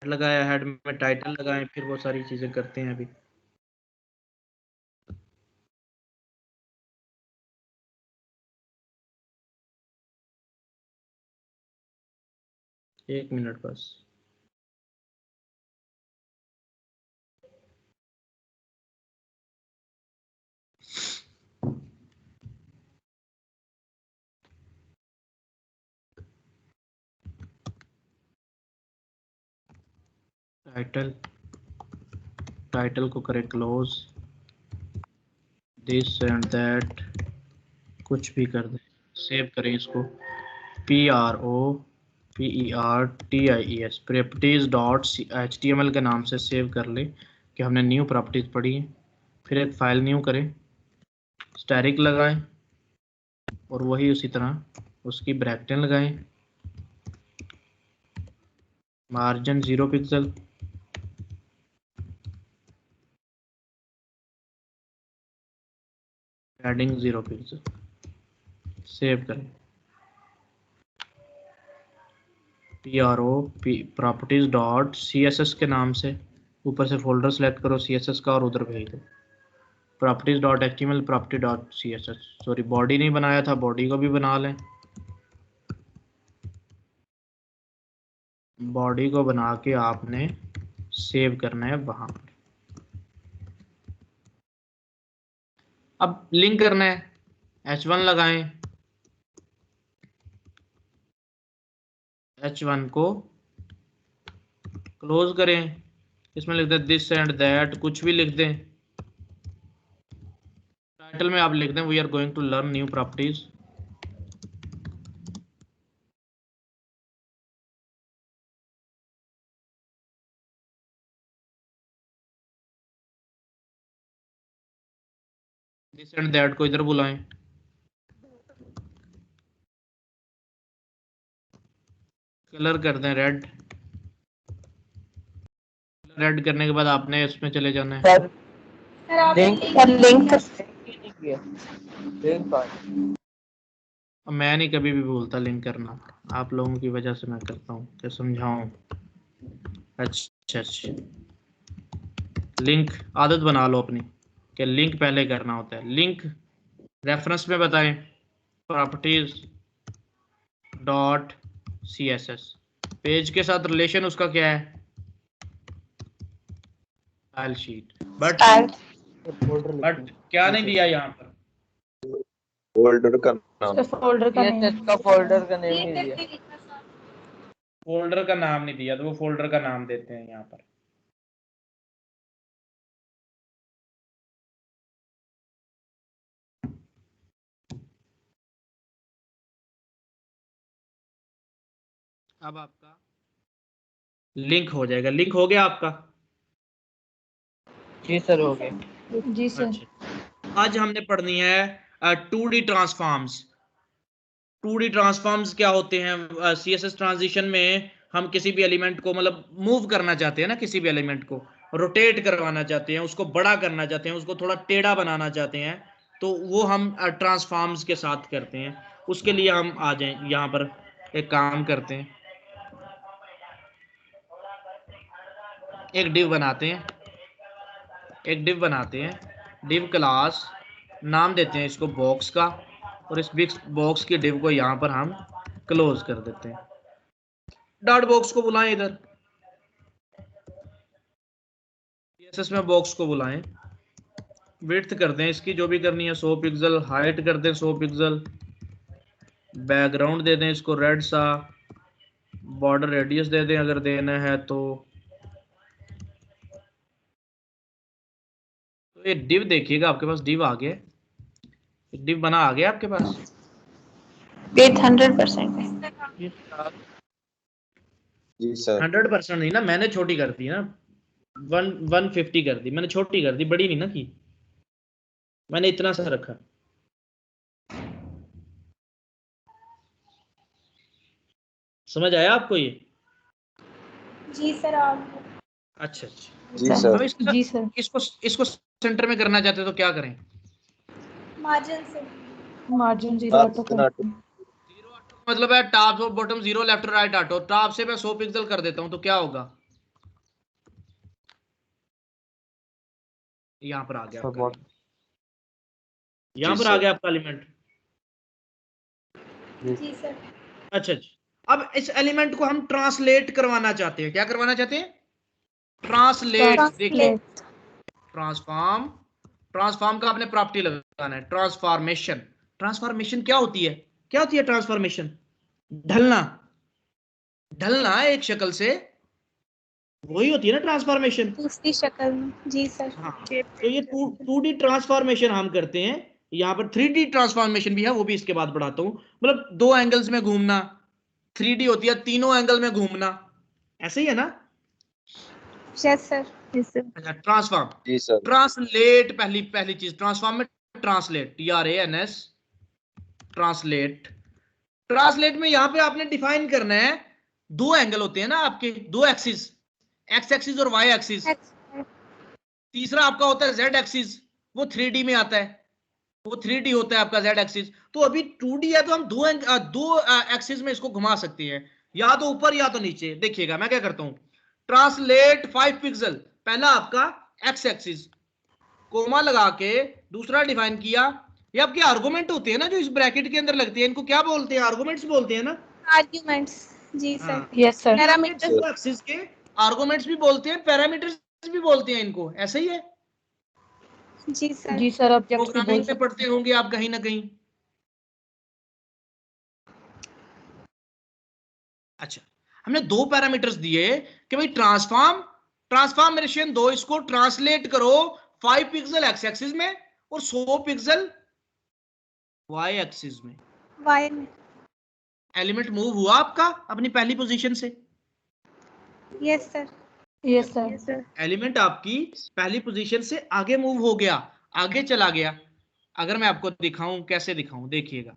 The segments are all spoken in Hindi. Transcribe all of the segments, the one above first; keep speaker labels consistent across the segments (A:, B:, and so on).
A: लगाया, हेड में टाइटल लगाएं, फिर वो सारी चीजें करते हैं। अभी एक मिनट बस। टाइटल को करें क्लोज, दिस एंड दैट कुछ भी कर दें, सेव करें इसको। PROPERTIES प्रॉपर्टीज डॉट HTML के नाम से सेव कर ले कि हमने न्यू प्रॉपर्टीज पढ़ी है। फिर एक फाइल न्यू करें, स्टैटिक लगाएं और वही उसी तरह उसकी ब्रैकेटें लगाएं, margin 0 pixel, padding 0 pixel, save करें। प्रॉपर्टीज डॉट CSS के नाम से ऊपर से फोल्डर सेलेक्ट करो CSS का और उधर भेज दो। Properties dot HTML, property dot CSS। Sorry, body नहीं बनाया था, बॉडी को भी बना लें। बॉडी को बना के आपने सेव करना है वहां पर। अब लिंक करना है, H1 लगाएं, H1 को क्लोज करें, इसमें लिख दें दिस एंड दैट, कुछ भी लिख दें। टाइटल में आप लिख दें we are going to learn new properties. This and that को इधर बुलाएं, कलर कर दें रेड। रेड करने के बाद आपने इसमें चले जाना है। मैं नहीं कभी भी भूलता लिंक करना, आप लोगों की वजह से मैं करता हूँ, क्या समझाऊं। अच्छा, लिंक आदत बना लो अपनी कि लिंक पहले करना होता है। लिंक रेफरेंस में बताएं, प्रॉपर्टीज डॉट CSS, पेज के साथ रिलेशन उसका क्या है, स्टाइल शीट। बट क्या नहीं दिया यहाँ पर,
B: फोल्डर का नाम,
C: फोल्डर का नेम नहीं दिया।
A: फोल्डर का नाम नहीं दिया, तो वो फोल्डर का नाम देते हैं यहाँ पर। अब आपका लिंक हो जाएगा। लिंक हो गया आपका?
C: जी सर, हो गया। जी सर।
A: अच्छा, आज हमने पढ़नी है 2D ट्रांसफॉर्म्स। 2D ट्रांसफॉर्म्स क्या होते हैं? CSS ट्रांजिशन में हम किसी भी एलिमेंट को मतलब मूव करना चाहते हैं ना, किसी भी एलिमेंट को रोटेट करवाना चाहते हैं, उसको बड़ा करना चाहते हैं, उसको थोड़ा टेढ़ा बनाना चाहते हैं, तो वो हम ट्रांसफॉर्म्स के साथ करते हैं। उसके लिए हम आ जाएं यहाँ पर, एक काम करते हैं, एक डिव बनाते हैं, डिव क्लास नाम देते हैं इसको बॉक्स का, और इस बिग बॉक्स की डिव को यहाँ पर हम क्लोज कर देते हैं। डॉट बॉक्स को बुलाएं, इधर CSS में बॉक्स को बुलाएं, विड्थ कर दें इसकी जो भी करनी है 100 पिक्सल, हाइट कर दें 100 पिक्सल, बैकग्राउंड दे दें इसको रेड सा, बॉर्डर रेडियस दे दें अगर देना है तो ये डिव देखिएगा आपके पास डिव आ गया, डिव बना आ गया आपके पास।
C: 100%।
B: जी सर।
A: 100% नहीं ना, मैंने छोटी कर दी ना, 150 कर दी मैंने, छोटी कर दी, बड़ी नहीं ना की मैंने, इतना सा रखा। समझ आया आपको ये?
D: जी सर। आप
A: अच्छा,
B: जी सर।
A: अब इसको सेंटर में करना चाहते हो तो क्या करें?
D: मार्जिन
C: 0 ऑटो कर।
A: मतलब है टॉप और bottom 0, left right auto. Top से मैं 100 पिक्सल कर देता हूं तो क्या होगा? यहाँ पर आ गया
B: सर,
A: आपका
B: बहुत-
A: element। यहाँ
B: जी,
A: पर आ
B: सर।
A: गया आपका एलिमेंट।
D: जी सर।
A: अच्छा जी, अब इस एलिमेंट को हम ट्रांसलेट करवाना चाहते हैं। क्या करवाना चाहते हैं? ट्रांसलेट। देखिए,
D: ट्रांसलेट।
A: ट्रांसफॉर्म, ट्रांसफॉर्म का आपने प्रॉपर्टी लगाना है, ट्रांसफॉर्मेशन। ट्रांसफॉर्मेशन क्या होती है? क्या होती है ट्रांसफॉर्मेशन? ढलना। ढलना एक शक्ल से, वही होती है ना ट्रांसफॉर्मेशन।
D: दूसरी शक्ल में। जी सर।
A: हाँ, तो ये 2D ट्रांसफॉर्मेशन हम करते हैं। यहाँ पर 3D ट्रांसफॉर्मेशन भी है, वो भी इसके बाद बढ़ाता हूँ। मतलब 2 एंगल्स में घूमना। 3D होती है तीनों एंगल में घूमना, ऐसे ही है ना?
D: Yes sir.
A: अच्छा, ट्रांसफॉर्म।
B: जी सर।
A: ट्रांसलेट, पहली पहली चीज ट्रांसफॉर्म में ट्रांसलेट, TRANS, ट्रांसलेट। ट्रांसलेट में यहां पे आपने डिफाइन करना है, 2 एंगल होते हैं ना आपके, 2 एक्सिस, एक्स एक्सिस और वाई एक्सिस। तीसरा आपका होता है जेड एक्सिस, वो 3D में आता है, वो 3D होता है आपका जेड एक्सिस। तो अभी 2D है तो हम दो एक्सिस में इसको घुमा सकते हैं, या तो ऊपर या तो नीचे। देखिएगा मैं क्या करता हूं, ट्रांसलेट 5 पिक्सल, पहला आपका एक्स एक्सिस, कोमा लगा के दूसरा डिफाइन किया। ये आपके आर्गुमेंट होते हैं ना जो इस ब्रैकेट के अंदर लगते हैं, इनको क्या बोलते हैं? आर्गुमेंट्स बोलते हैं ना?
D: आर्ग्यूमेंट्स। जी
A: हाँ,
D: सर। Yes sir. पैरामीटर्स।
A: दो एक्सिस के आर्गुमेंट्स भी बोलते हैं, पैरामीटर्स भी बोलते हैं इनको, ऐसे ही है।
D: जी सर।
C: जी सर, ऑब्जेक्ट भी बोल
A: प्रोग्रामिंग में
C: सकते
A: पढ़ते होंगे आप कहीं ना कहीं। अच्छा, हमने 2 पैरामीटर्स दिए कि भाई ट्रांसफॉर्म, ट्रांसफॉर्मेशन 2, इसको ट्रांसलेट करो 5 पिक्सल एक्स एक्सिस में और 100 पिक्सल वाई एक्सिस में।
D: वाई में।
A: एलिमेंट मूव हुआ आपका अपनी पहली पोजीशन से।
D: Yes sir.
C: Yes sir.
A: Element आपकी पहली पोजीशन से आगे मूव हो गया, आगे चला गया। अगर मैं आपको दिखाऊं, कैसे दिखाऊं, देखिएगा।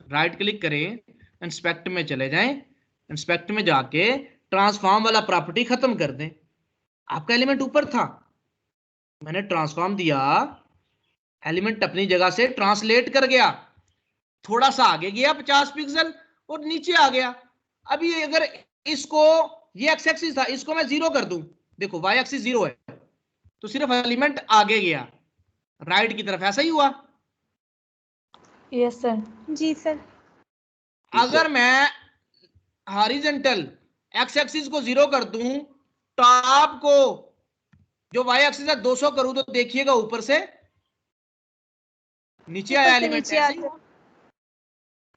A: राइट क्लिक करें, इंस्पेक्ट में चले जाएं, इंस्पेक्ट में जाके ट्रांसफॉर्म वाला प्रॉपर्टी खत्म कर दें। आपका एलिमेंट ऊपर था, मैंने ट्रांसफॉर्म दिया, एलिमेंट अपनी जगह से ट्रांसलेट कर गया, थोड़ा सा आगे गया 50 पिक्सल और नीचे आ गया। अभी अगर इसको, ये एक्स एक्सिस था, इसको मैं 0 कर दूं, देखो वाई एक्सिस 0 है, तो सिर्फ एलिमेंट आगे गया राइट की तरफ, ऐसा ही हुआ।
C: Yes sir.
D: जी सर।
A: अगर मैं हॉरिजॉन्टल एक्स एक्सिस को 0 कर दूं, टॉप को जो वाई एक्सिस है 200 करूं, तो देखिएगा ऊपर से नीचे
D: ऊपर
A: आया
D: से
A: एलिमेंट,
D: नीचे
A: ऐसे
D: आ
A: ही।
D: गया।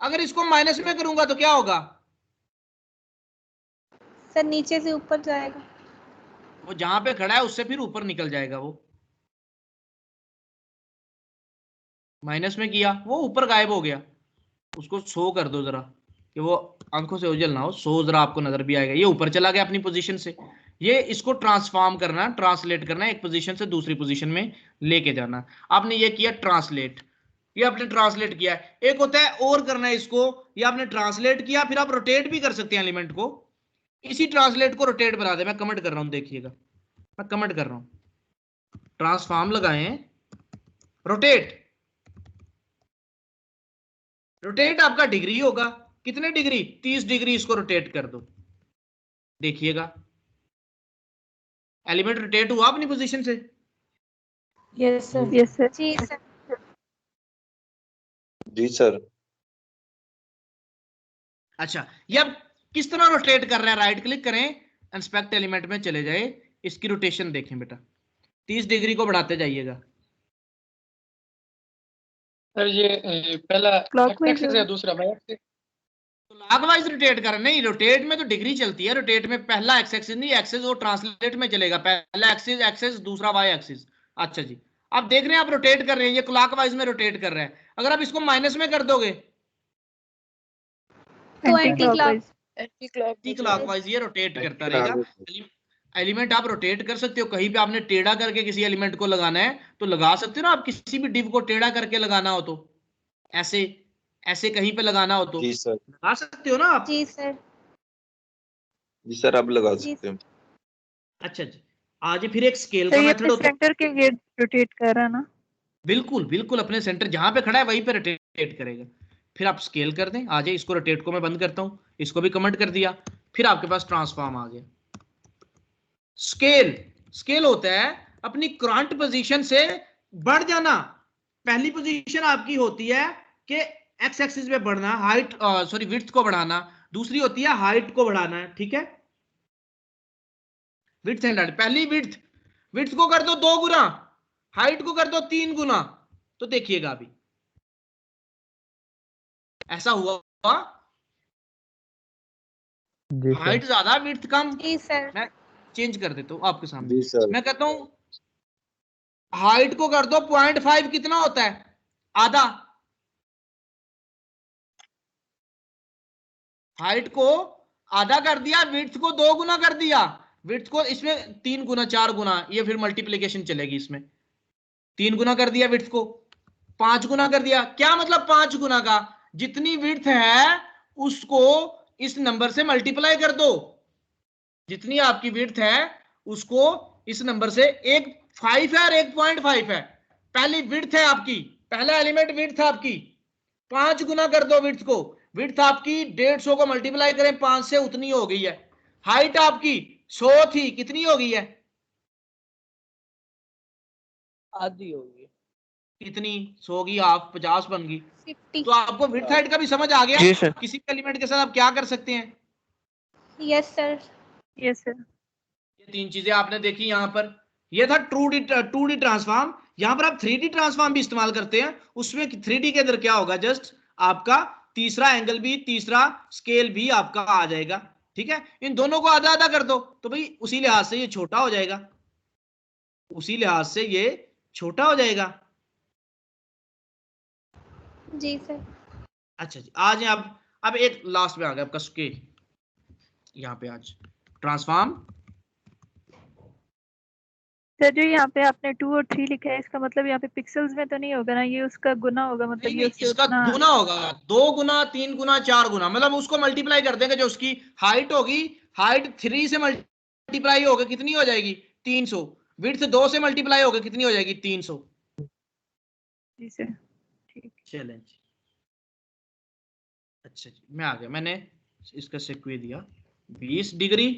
A: अगर इसको माइनस में करूंगा तो क्या होगा?
D: सर नीचे से ऊपर जाएगा।
A: वो जहां पे खड़ा है उससे फिर ऊपर निकल जाएगा। वो माइनस में किया, वो ऊपर गायब हो गया। उसको 100 कर दो जरा, कि वो आंखों से ओझल ना हो, 100 जरा आपको नजर भी आएगा। ये ऊपर चला गया अपनी पोजीशन से। ये इसको ट्रांसफॉर्म करना, ट्रांसलेट करना, एक पोजीशन से दूसरी पोजीशन में लेके जाना। आपने ये किया ट्रांसलेट, ये आपने ट्रांसलेट किया। एक होता है और करना है इसको, ये आपने ट्रांसलेट किया, फिर आप रोटेट भी कर सकते हैं एलिमेंट को। इसी ट्रांसलेट को रोटेट बना दे, मैं कमेंट कर रहा हूं, देखिएगा मैं कमेंट कर रहा हूं। ट्रांसफॉर्म लगाएं, रोटेट। रोटेट आपका डिग्री होगा, कितने डिग्री? 30 डिग्री इसको रोटेट कर दो, देखिएगा एलिमेंट रोटेट हुआ अपनी पोजीशन से।
C: Yes sir.
D: Yes sir. जी सर।
B: जी सर।
A: अच्छा, ये अब किस तरह रोटेट कर रहा है? राइट क्लिक करें, इंस्पेक्ट एलिमेंट में चले जाए, इसकी रोटेशन देखें बेटा, 30 डिग्री को बढ़ाते जाइएगा।
E: सर ये पहला एक्सिस है, दूसरा वाई एक्सिस।
A: तो लॉकवाइज रोटेट कर, नहीं रोटेट में तो डिग्री चलती है। रोटेट में पहला एक्स एक्सिस नहीं, एक्सिस वो ट्रांसलेट में चलेगा, पहला एक्सिस एक्सिस, दूसरा वाई एक्सिस। अच्छा जी, आप देख रहे हैं आप रोटेट कर रहे हैं, ये क्लॉकवाइज में रोटेट कर रहा है। अगर आप इसको माइनस में कर दोगे
D: तो एंटी
A: क्लॉकवाइज ये रोटेट करता रहेगा। एलिमेंट आप रोटेट कर सकते हो, कहीं पे आपने टेढ़ा करके किसी एलिमेंट को लगाना है तो लगा सकते हो ना आप, किसी भी डिव को टेढ़ा करके लगाना हो तो, ऐसे ऐसे कहीं पे लगाना हो तो
B: जी सर।
A: लगा सकते हो ना आप।
D: जी सर।
B: जी सर, आप लगा
D: जी
B: सकते हैं।
A: अच्छा जी, आज फिर एक स्केल का मेथड होता है।
F: सेंटर के लिए रोटेट कर रहा है ना?
A: बिल्कुल बिल्कुल, अपने सेंटर जहां पे खड़ा है वहीं पे रोटेट करेगा। फिर आप स्केल कर दें, आ जाए, इसको रोटेट को मैं बंद करता हूं, इसको भी कमेंट कर दिया। फिर आपके पास ट्रांसफॉर्म आ गया। स्केल, स्केल होता है अपनी करंट पोजीशन से बढ़ जाना। पहली पोजीशन आपकी होती है कि एक्स एक्सिस पे बढ़ना, हाइट सॉरी विड्थ को बढ़ाना, दूसरी होती है हाइट को बढ़ाना, ठीक है। विड्थ एंड हाइट, पहली विड्थ को कर दो 2 गुना, हाइट को कर दो 3 गुना, तो देखिएगा अभी ऐसा हुआ, हाइट ज्यादा विड्थ कम।
D: जी सर।
A: मैं चेंज कर देता हूं आपके सामने।
B: जी सर।
A: मैं कहता हूं हाइट को कर दो 0.5, कितना होता है? आधा। हाइट को आधा कर दिया, विड्थ को 2 गुना कर दिया, विड्थ को इसमें 3 गुना 4 गुना, ये फिर मल्टीप्लिकेशन चलेगी इसमें। 3 गुना कर दिया विड्थ को, 5 गुना कर दिया। क्या मतलब 5 गुना का? जितनी विड्थ है उसको इस नंबर से मल्टीप्लाई कर दो। जितनी आपकी विड्थ है उसको इस नंबर से, एक 5 है और एक 0.5 है। पहली विड्थ है आपकी, पहला एलिमेंट विड्थ है आपकी, 5 गुना कर दो विड्थ को। विड्थ आपकी 150 को मल्टीप्लाई करें 5 से, उतनी हो गई है। हाइट आपकी 100 थी, कितनी हो गई है?
E: आधी होगी।
A: कितनी? 100 की हाफ 50 बन गई।
D: 50।
A: तो आपको विड्थ हाइट का भी समझ आ गया।
F: जी सर।
A: किसी भी एलिमेंट के साथ आप क्या कर सकते हैं?
D: Yes sir.
F: Yes sir.
A: ये 3 चीजें आपने देखी यहाँ पर। ये था 2D ट्रांसफॉर्म। यहाँ पर आप 3D ट्रांसफॉर्म भी इस्तेमाल करते हैं। उसमें 3D के अंदर क्या होगा, जस्ट आपका तीसरा एंगल भी, तीसरा स्केल भी आपका आ जाएगा, ठीक है। इन दोनों को आधा आधा कर दो तो भाई उसी लिहाज से ये छोटा हो जाएगा, उसी लिहाज से ये छोटा हो जाएगा।
D: जी सर।
A: अच्छा जी, आज अब एक लास्ट में आ गया आपका स्केल। यहाँ पे आज ट्रांसफॉर्म,
F: सर जो यहाँ पे आपने 2 और 3 लिखा है, इसका मतलब यहाँ पे पिक्सेल्स में तो नहीं होगा ना, ये उसका गुना होगा, मतलब
A: नहीं
F: ये
A: नहीं,
F: उससे
A: इसका
F: उतना।
A: गुना होगा, 2 गुना 3 गुना 4 गुना, मतलब उसको मल्टीप्लाई कर देंगे। जो उसकी हाइट होगी, हाइट 3 से मल्टीप्लाई होगा, कितनी हो जाएगी? 300। विड्थ 2 से मल्टीप्लाई होगा, कितनी हो जाएगी? 300।
F: जी सर, ठीक।
A: चलें जी, अच्छा जी, मैं आ गया। मैंने इसका सेक्वे दिया 20 डिग्री,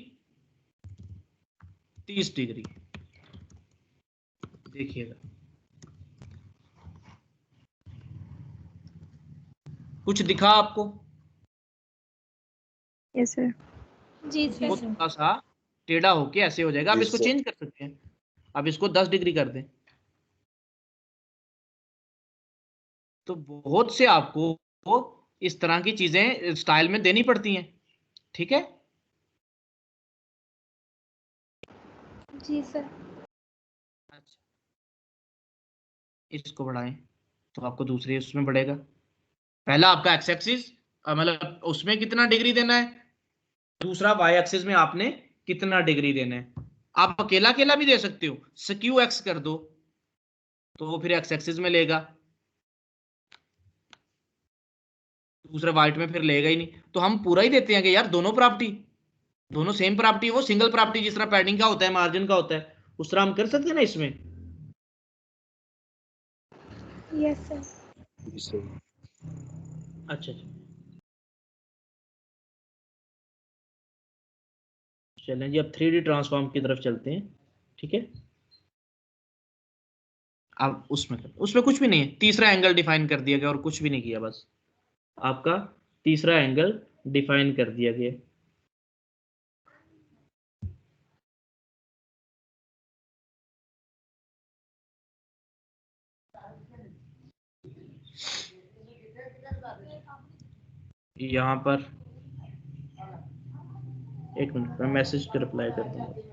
A: 30 डिग्री। देखिएगा कुछ दिखा आपको?
F: Yes sir.
D: जी
A: वो
D: सर।
A: थोड़ा सा टेढ़ा होके ऐसे हो जाएगा। आप
B: जी
A: इसको
B: सर।
A: चेंज कर सकते हैं, आप इसको 10 डिग्री कर दें। तो बहुत से आपको इस तरह की चीजें स्टाइल में देनी पड़ती हैं, ठीक है।
D: जी सर।
A: अच्छा, इसको बढ़ाएं तो आपको दूसरे उसमें बढ़ेगा। पहला आपका एक्स एक्सिस, मतलब उसमें कितना डिग्री देना है, दूसरा वाई एक्सिस में आपने कितना डिग्री देना है। आप अकेला अकेला भी दे सकते हो, स्क्यू एक्स कर दो तो वो फिर एक्स एक्सिस में लेगा, दूसरे वाइट में फिर लेगा ही नहीं। तो हम पूरा ही देते हैं कि यार दोनों प्रॉपर्टी, दोनों सेम प्रॉपर्टी, वो सिंगल प्रॉपर्टी जिस तरह पैडिंग का होता है, मार्जिन का होता है, उस तरह हम कर सकते हैं ना इसमें।
D: Yes sir.
B: जी सर।
A: अच्छा जी, चलें जी, अब 3D ट्रांसफॉर्म की तरफ चलते हैं, ठीक है। अब उसमें कुछ भी नहीं है, तीसरा एंगल डिफाइन कर दिया गया और कुछ भी नहीं किया, बस आपका तीसरा एंगल डिफाइन कर दिया गया। यहाँ पर एक मिनट, मैं मैसेज पे रिप्लाई कर दूंगा।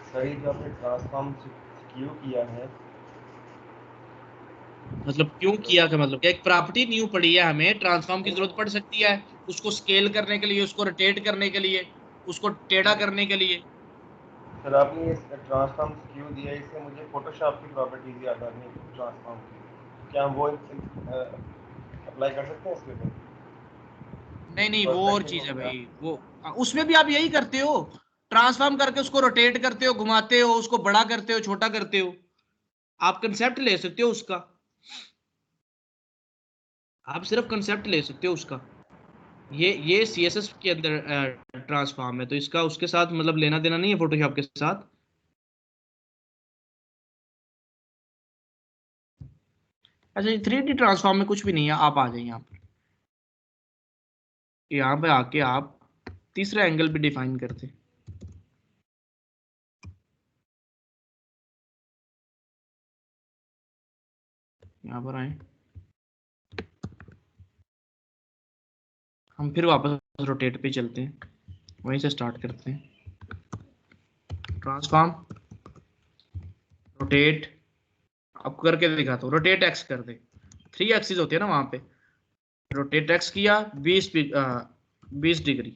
G: सर ये जो आपने ट्रांसफॉर्म क्यों किया है,
A: मतलब क्यों किया का मतलब क्या, एक प्रॉपर्टी न्यू पड़ी है, हमें ट्रांसफॉर्म की जरूरत पड़ सकती है उसको स्केल करने के लिए, उसको रोटेट करने के लिए, उसको टेढ़ा करने के लिए।
G: सर आपने ये ट्रांसफॉर्म क्यों दिया, इससे मुझे फोटोशॉप की प्रॉपर्टीज याद आ गई ट्रांसफॉर्म की। क्या हम वो अप्लाई कर सकते हैं इसके ऊपर?
A: नहीं नहीं, वो और चीज है भाई, वो उसमें भी आप यही करते हो। ट्रांसफॉर्म करके उसको रोटेट करते हो, घुमाते हो, उसको बड़ा करते हो, छोटा करते हो, आप कंसेप्ट ले सकते हो उसका, आप सिर्फ कंसेप्ट ले सकते हो उसका। ये CSS के अंदर ट्रांसफॉर्म है, तो इसका उसके साथ मतलब लेना देना नहीं है फोटोशॉप के साथ। अच्छा 3D ट्रांसफॉर्म में कुछ भी नहीं है, आप आ जाइए यहाँ पे आके आप तीसरा एंगल भी डिफाइन करते, यहाँ पर आए, हम फिर वापस रोटेट पे चलते हैं, वहीं से स्टार्ट करते हैं। ट्रांसफॉर्म, रोटेट, आपको करके दिखाता हूँ। रोटेट एक्स कर दे, 3 एक्सिस होती है ना वहां पे, रोटेट एक्स किया 20 डिग्री।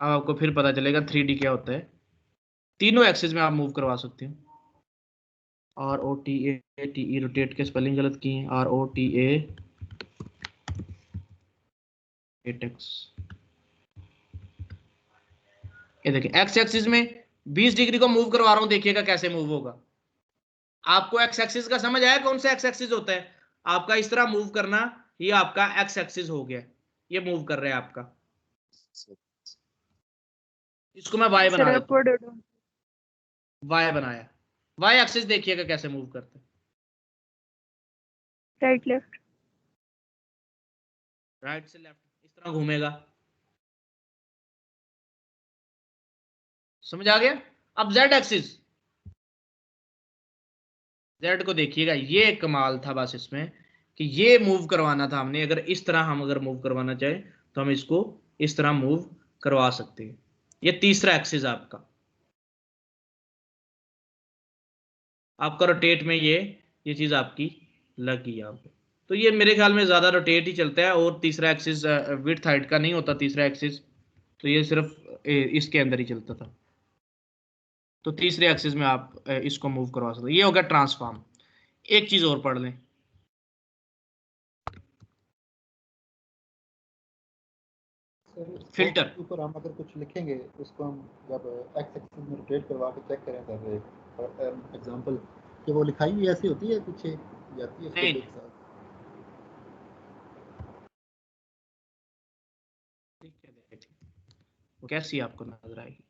A: अब आपको फिर पता चलेगा 3D क्या होता है। तीनों एक्सिस में आप मूव करवा सकते हो। ROTATE, रोटेट के स्पेलिंग गलत किए हैं, ROTA एक्स। ये देखिए एक्स एक्सिस में 20 डिग्री को मूव करवा रहा हूं, देखिएगा कैसे मूव होगा। आपको एक्स एक्सिस का समझ आया कौन सा एक्स एक्सिस होता है? आपका इस तरह मूव करना, ये आपका एक्स एक्सिस हो गया, ये मूव कर रहा है आपका। इसको मैं वाई बना देता हूं, वाई बनाया। वाई एक्सिस देखिएगा कैसे मूव करते हैं,
F: राइट लेफ्ट,
A: राइट से लेफ्ट, इस तरह घूमेगा। समझ आ गया? अब जेड एक्सिस, जेड को देखिएगा, ये कमाल था बस इसमें कि ये मूव करवाना था हमने। अगर इस तरह हम अगर मूव करवाना चाहे तो हम इसको इस तरह मूव करवा सकते हैं। ये तीसरा एक्सिस आपका, आपका रोटेट में ये चीज आपकी लगी यहाँ पे। तो ये मेरे ख्याल में ज्यादा रोटेट ही चलता है, और तीसरा एक्सिस विड्थ हाइट का नहीं होता तीसरा एक्सिस, तो ये सिर्फ इसके अंदर ही चलता था। तो तीसरे एक्सिस में आप इसको मूव करवा सकते हो। ये हो गया ट्रांसफॉर्म। एक चीज और पढ़ लें, फिल्टर।
H: ऊपर हम अगर कुछ लिखेंगे उसको हम जब एक्स एक्सिस में रोटेट करवा के चेक करें सर, फॉर एग्जांपल कि वो लिखाई भी ऐसी होती है पीछे जाती है उसके
A: नहीं।
H: एक साथ।
A: वो कैसी आपको नजर आएगी?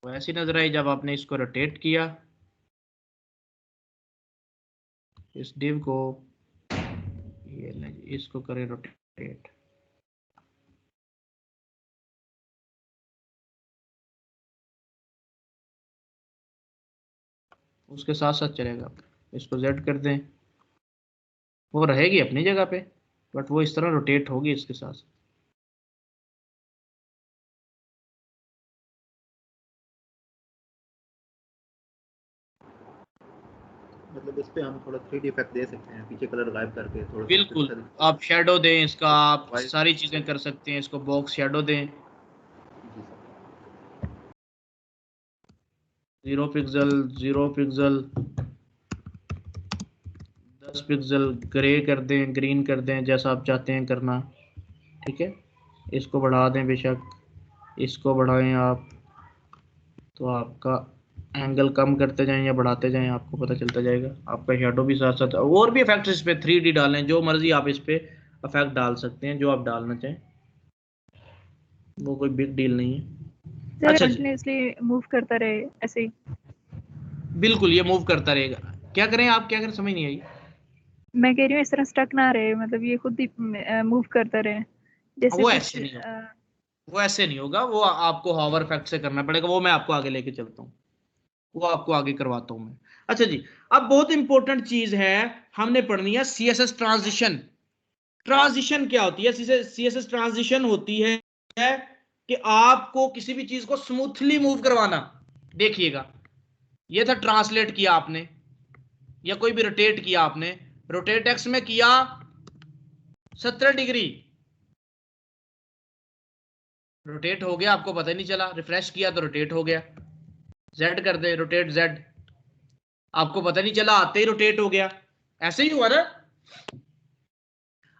A: वो ऐसी नजर आई जब आपने इसको रोटेट किया, इस डिव को, ये इसको करें रोटेट, उसके साथ साथ चलेगा। इसको Z कर दें, वो रहेगी अपनी जगह पे, बट वो इस तरह रोटेट होगी इसके साथ।
H: मतलब इस पे हम थोड़ा 3D इफेक्ट दे सकते हैं, पीछे कलर गायब करके थोड़ा।
A: बिल्कुल, आप शेडो दें इसका, आप सारी चीजें कर सकते हैं। इसको बॉक्स शेडो दें, 0 पिक्सल 0 पिक्सल 10 पिक्सल, ग्रे कर दें, ग्रीन कर दें, जैसा आप चाहते हैं करना। ठीक है, इसको बढ़ा दें, बेशक इसको बढ़ाएं आप, तो आपका एंगल कम करते जाएं या बढ़ाते जाएं, आपको पता चलता जाएगा। आपका शेडो भी साथ साथ, और भी इफेक्ट इस पे 3D डालें, जो मर्जी आप इस पे इफेक्ट डाल सकते हैं, जो आप डालना चाहें, वो कोई बिग डील नहीं है। अच्छा
F: कंटिन्यूअसली मूव करता रहे ऐसे ही।
A: बिल्कुल, ये मूव करता रहेगा। क्या करें आप, क्या करें, समझ नहीं आई।
F: मैं कह रही हूँ इस तरह स्टक ना रहे, मतलब ये खुद ही मूव करता रहे जैसे
A: वो
F: कुछ,
A: ऐसे नहीं होगा, वो ऐसे नहीं होगा, वो आपको हॉवर इफेक्ट से करना पड़ेगा। वो मैं आपको आगे लेके चलता हूँ, वो आपको आगे करवाता हूँ मैं। अच्छा जी, अब बहुत इंपॉर्टेंट चीज है हमने पढ़नी है, CSS ट्रांजिशन। ट्रांजिशन क्या होती है? CSS ट्रांजिशन होती है कि आपको किसी भी चीज को स्मूथली मूव करवाना। देखिएगा, ये था ट्रांसलेट किया आपने, या कोई भी रोटेट किया आपने, रोटेट एक्स में किया 70 डिग्री, रोटेट हो गया, आपको पता ही नहीं चला। रिफ्रेश किया तो रोटेट हो गया। Z कर दे, रोटेट Z, आपको पता नहीं चला, आते ही रोटेट हो गया। ऐसे ही हुआ ना।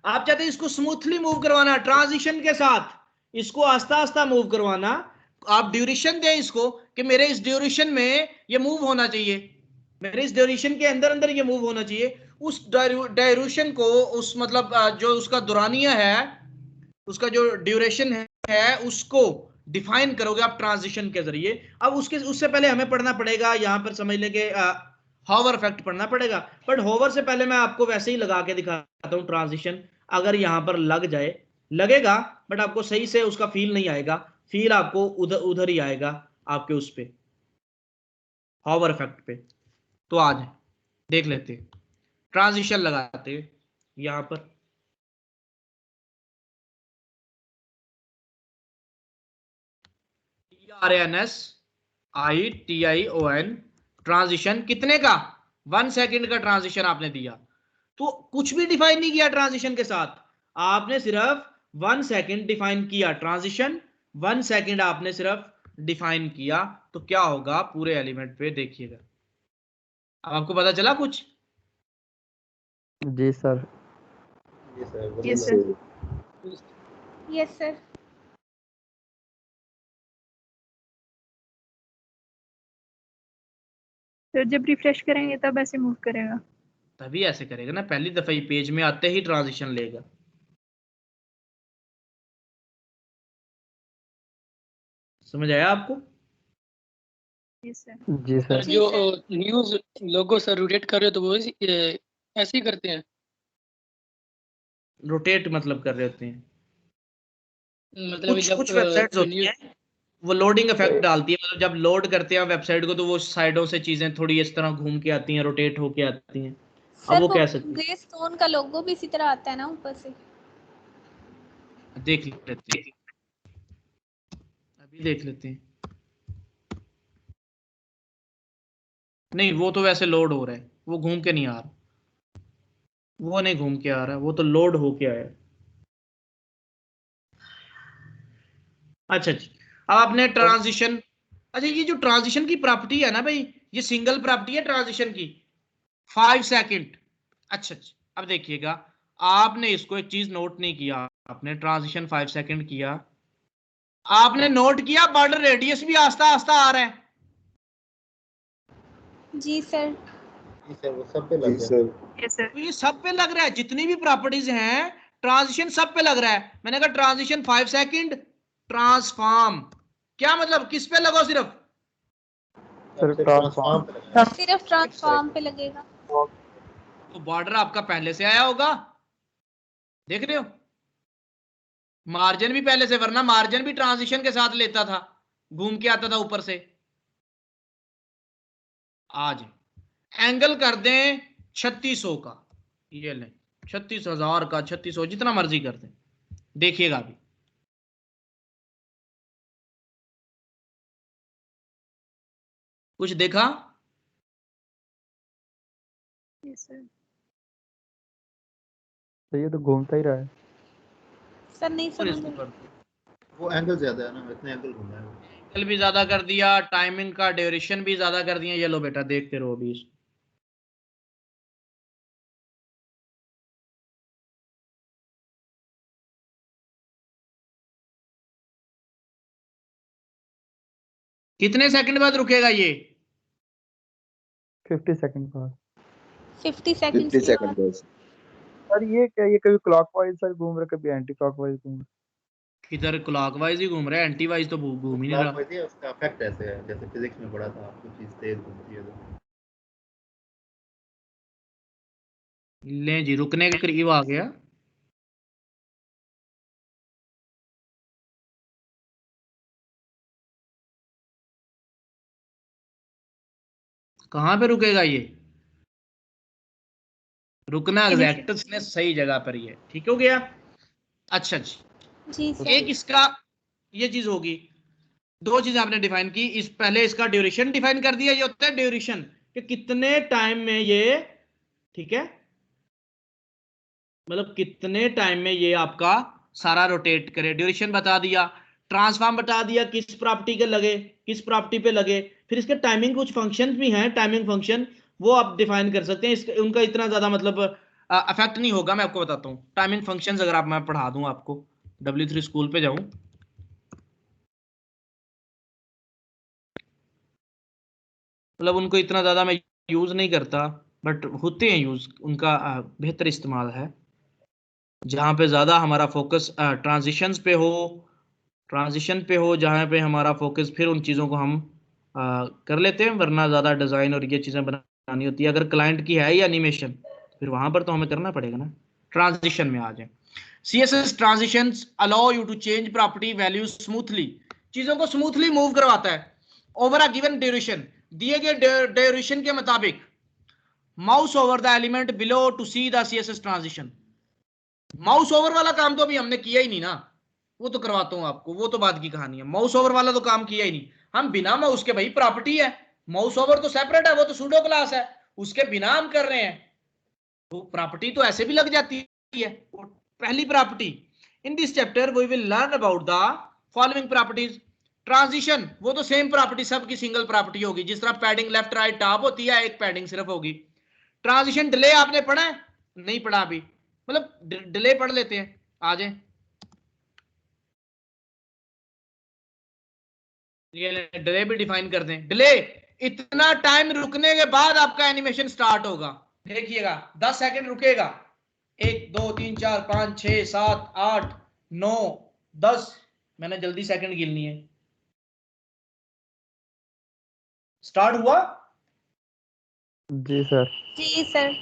A: आप चाहते हैं इसको स्मूथली मूव करवाना, ट्रांजिशन के साथ इसको आस्ता आस्ता मूव करवाना, आप ड्यूरेशन दें इसको कि मेरे इस ड्यूरेशन में ये मूव होना चाहिए, मेरे इस ड्यूरेशन के अंदर अंदर ये मूव होना चाहिए, उस ड्यूरेशन को, उस मतलब जो उसका दुरानिया है, उसका जो ड्यूरेशन है उसको डिफाइन करोगे आप ट्रांजिशन के जरिए। अब उससे पहले हमें पढ़ना पड़ेगा, यहाँ पर समझ लेंगे हॉवर इफेक्ट पढ़ना पड़ेगा, बट हॉवर से पहले मैं आपको वैसे ही लगा के दिखाता हूँ ट्रांजिशन। अगर यहाँ पर लग जाए, लगेगा बट आपको सही से उसका फील नहीं आएगा, फील आपको उधर ही आएगा आपके उस पे हॉवर इफेक्ट पे। तो आज देख लेते हैं ट्रांजिशन लगाते हैं यहाँ पर। TRANSITION ट्रांजिशन कितने का, 1 सेकंड का ट्रांजिशन आपने दिया, तो कुछ भी डिफाइन नहीं किया ट्रांजिशन के साथ, आपने सिर्फ 1 सेकंड डिफाइन किया ट्रांजिशन, 1 सेकंड आपने सिर्फ डिफाइन किया, तो क्या होगा पूरे एलिमेंट पे देखिएगा। अब आपको पता चला कुछ?
I: जी sir.
F: Yes sir.
D: Yes sir.
F: तो जब रिफ्रेश करेंगे तब ऐसे मूव करेगा,
A: तभी ऐसे करेगा ना, पहली दफा ही पेज में आते ही ट्रांजिशन लेगा। समझ आया आपको?
F: Yes sir.
I: जी सर।
E: जो न्यूज लोगो सर रोटेट कर रहे हो तो वो ऐसे ही करते हैं?
A: रोटेट मतलब कर रहे होते हैं,
E: मतलब जब
A: कुछ वेबसाइट्स होती हैं वो लोडिंग इफेक्ट डालती है, मतलब जब लोड करते हैं वेबसाइट को तो वो साइडों से चीजें थोड़ी इस तरह घूम के आती हैं, रोटेट होके आती हैं। अब वो कह सकते हैं।
D: ग्रे स्टोन का लोगो भी इसी तरह आता है ना ऊपर से,
A: देख लेते हैं, अभी देख लेते हैं। नहीं वो तो वैसे लोड हो रहा है, वो घूम के नहीं आ रहा, वो नहीं घूम के आ रहा, वो तो लोड होके आया। अच्छा जी, अब आपने ट्रांजिशन, अच्छा ये जो ट्रांजिशन की प्रॉपर्टी है ना भाई, ये सिंगल प्रॉपर्टी है ट्रांजिशन की, 5 सेकंड। अच्छा अच्छा, अब देखिएगा, आपने इसको एक चीज नोट नहीं किया, आपने ट्रांजिशन 5 सेकंड किया, आपने नोट किया बॉर्डर रेडियस भी आस्ता आस्ता आ रहा है।
D: जी सर।
H: जी सर, वो सब पे लग गया।
F: Yes sir.
A: तो ये सब पे लग रहा है, जितनी भी प्रॉपर्टीज हैं ट्रांजिशन सब पे लग रहा है। मैंने कहा ट्रांजिशन 5 सेकंड ट्रांसफॉर्म, क्या मतलब किस पे लगो सिर्फ?
H: सिर्फ ट्रांसफॉर्म पे लग गया।
D: सिर्फ ट्रांसफॉर्म पे लगेगा।
A: तो बॉर्डर आपका पहले से आया होगा, देख रहे हो, मार्जिन भी पहले से, वरना मार्जिन भी ट्रांजिशन के साथ लेता था, घूम के आता था ऊपर से। आज एंगल कर दें 3600 का, ये लें 36,000 का, 3600 जितना मर्जी कर दें, देखिएगा अभी कुछ देखा?
F: Yes sir.
I: तो ये तो घूमता ही रहा है
D: सर नहीं
A: और
D: समझ
A: इसको
D: में।
A: कर दो,
H: वो एंगल ज्यादा है ना, इतने एंगल घूमना है।
A: एंगल भी ज्यादा कर दिया, टाइमिंग का ड्यूरेशन भी ज्यादा कर दिया। ये लो बेटा देखते रहो अभी इसको। कितने सेकंड बाद रुकेगा ये?
I: 50 सेकंड बाद।
D: 50 सेकंड
B: 50 सेकंड बस।
I: सर ये क्या, ये कभी क्लॉकवाइज सर घूम रहा है, कभी एंटी क्लॉकवाइज घूम रहा है।
A: किधर क्लॉकवाइज ही घूम रहा है, एंटी वाइज तो घूम ही नहीं रहा।
H: क्लॉकवाइज है, उसका इफेक्ट ऐसे है जैसे फिजिक्स में पढ़ा था, कुछ चीज तेज घूमती है तो।
A: ले जी, रुकने के करीब आ गया। कहां पे रुकेगा ये? रुकना एग्जैक्टनेस ने सही जगह पर ही है, ठीक हो गया। अच्छा जी,
D: जी सर।
A: एक इसका ये चीज होगी, दो चीजें आपने डिफाइन की, इस पहले इसका ड्यूरेशन डिफाइन कर दिया, ये होता है ड्यूरेशन कि कितने टाइम में ये, ठीक है, मतलब कितने टाइम में ये आपका सारा रोटेट करे, ड्यूरेशन बता दिया। ट्रांसफॉर्म बता दिया किस प्रॉपर्टी के लगे, किस प्रॉपर्टी पे लगे। फिर इसके टाइमिंग कुछ फंक्शन भी हैं, टाइमिंग फंक्शन वो आप डिफाइन कर सकते हैं, इसके उनका इतना ज्यादा मतलब अफेक्ट नहीं होगा। मैं आपको बताता हूँ टाइमिंग फंक्शंस, अगर आप मैं पढ़ा दूं आपको, W3 स्कूल पे जाऊं, मतलब उनको इतना ज़्यादा मैं यूज़ नहीं करता, बट होते हैं यूज़, उनका बेहतर इस्तेमाल है। जहाँ पे ज़्यादा हमारा फोकस ट्रांजिशंस पे हो, ट्रांजिशन पे हो, जहाँ पे हमारा फोकस, फिर उन चीज़ों को हम कर लेते हैं, वरना ज़्यादा डिज़ाइन और ये चीज़ें बनानी होती है। अगर क्लाइंट की है ही एनिमेशन, फिर वहाँ पर तो हमें करना पड़ेगा ना। ट्रांजिशन में आ जाए। CSS transitions allow you to change property values smoothly, चीज़ों को स्मूथली मूव करवाता है ओवर अ गिवन ड्यूरेशन, दिए गए ड्यूरेशन के मुताबिक। Mouse over the element below to see the CSS transition. Mouse over वाला काम तो अभी हमने किया ही नहीं ना, वो तो करवाता हूं आपको, वो तो बात की कहानी है। माउस ओवर वाला तो काम किया ही नहीं, हम बिना माउस के, भाई प्रॉपर्टी है, माउस ओवर तो सेपरेट है, वो तो सूडो क्लास है, उसके बिना हम कर रहे हैं, तो प्रॉपर्टी तो ऐसे भी लग जाती है। पहली property, in this chapter we will learn about the following properties. Transition, वो तो सेम प्रॉपर्टी, सबकी सिंगल प्रॉपर्टी होगी, जिस तरह पैडिंग लेफ्ट राइट टॉप होती है, एक पैडिंग सिर्फ होगी। ट्रांजिशन डिले आपने पढ़ा है? नहीं पढ़ा अभी, मतलब डिले पढ़ लेते हैं, आ जाए। ये डिले भी डिफाइन कर दें। डिले, इतना टाइम रुकने के बाद आपका एनिमेशन स्टार्ट होगा। देखिएगा 10 सेकंड रुकेगा, 1 2 3 4 5 6 7 8 9 10, मैंने जल्दी सेकंड गिननी है। स्टार्ट हुआ?
I: जी सर।
D: जी सर।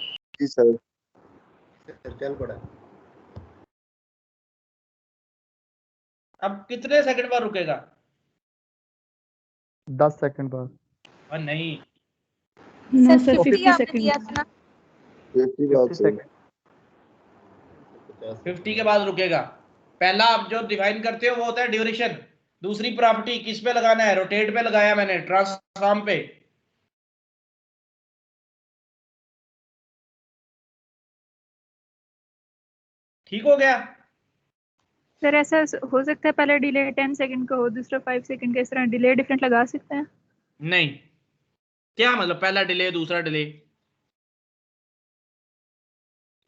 B: जी सर।
H: चल पड़ा।
A: अब कितने सेकंड बाद रुकेगा?
I: 10 सेकंड बाद।
A: और नहीं,
C: No,
D: सर
C: sir,
D: 50
C: 50
D: आपने दिया
C: seconds.
D: था ना।
B: 50 बात
I: 50
B: सही।
I: सेकंड।
A: 50 के बाद रुकेगा। पहला आप जो डिफाइन करते हो वो होता है ड्यूरेशन। दूसरी प्रॉपर्टी किस पे लगाना है? रोटेट पे लगाया मैंने, ट्रांसफॉर्म पे। ठीक हो गया?
F: सर ऐसा हो सकता है पहले डिले 10 सेकंड का हो, दूसरा 5 सेकंड का, इस तरह डिले डिफरेंट लगा सकते हैं?
A: नहीं, क्या मतलब पहला डिले दूसरा डिले?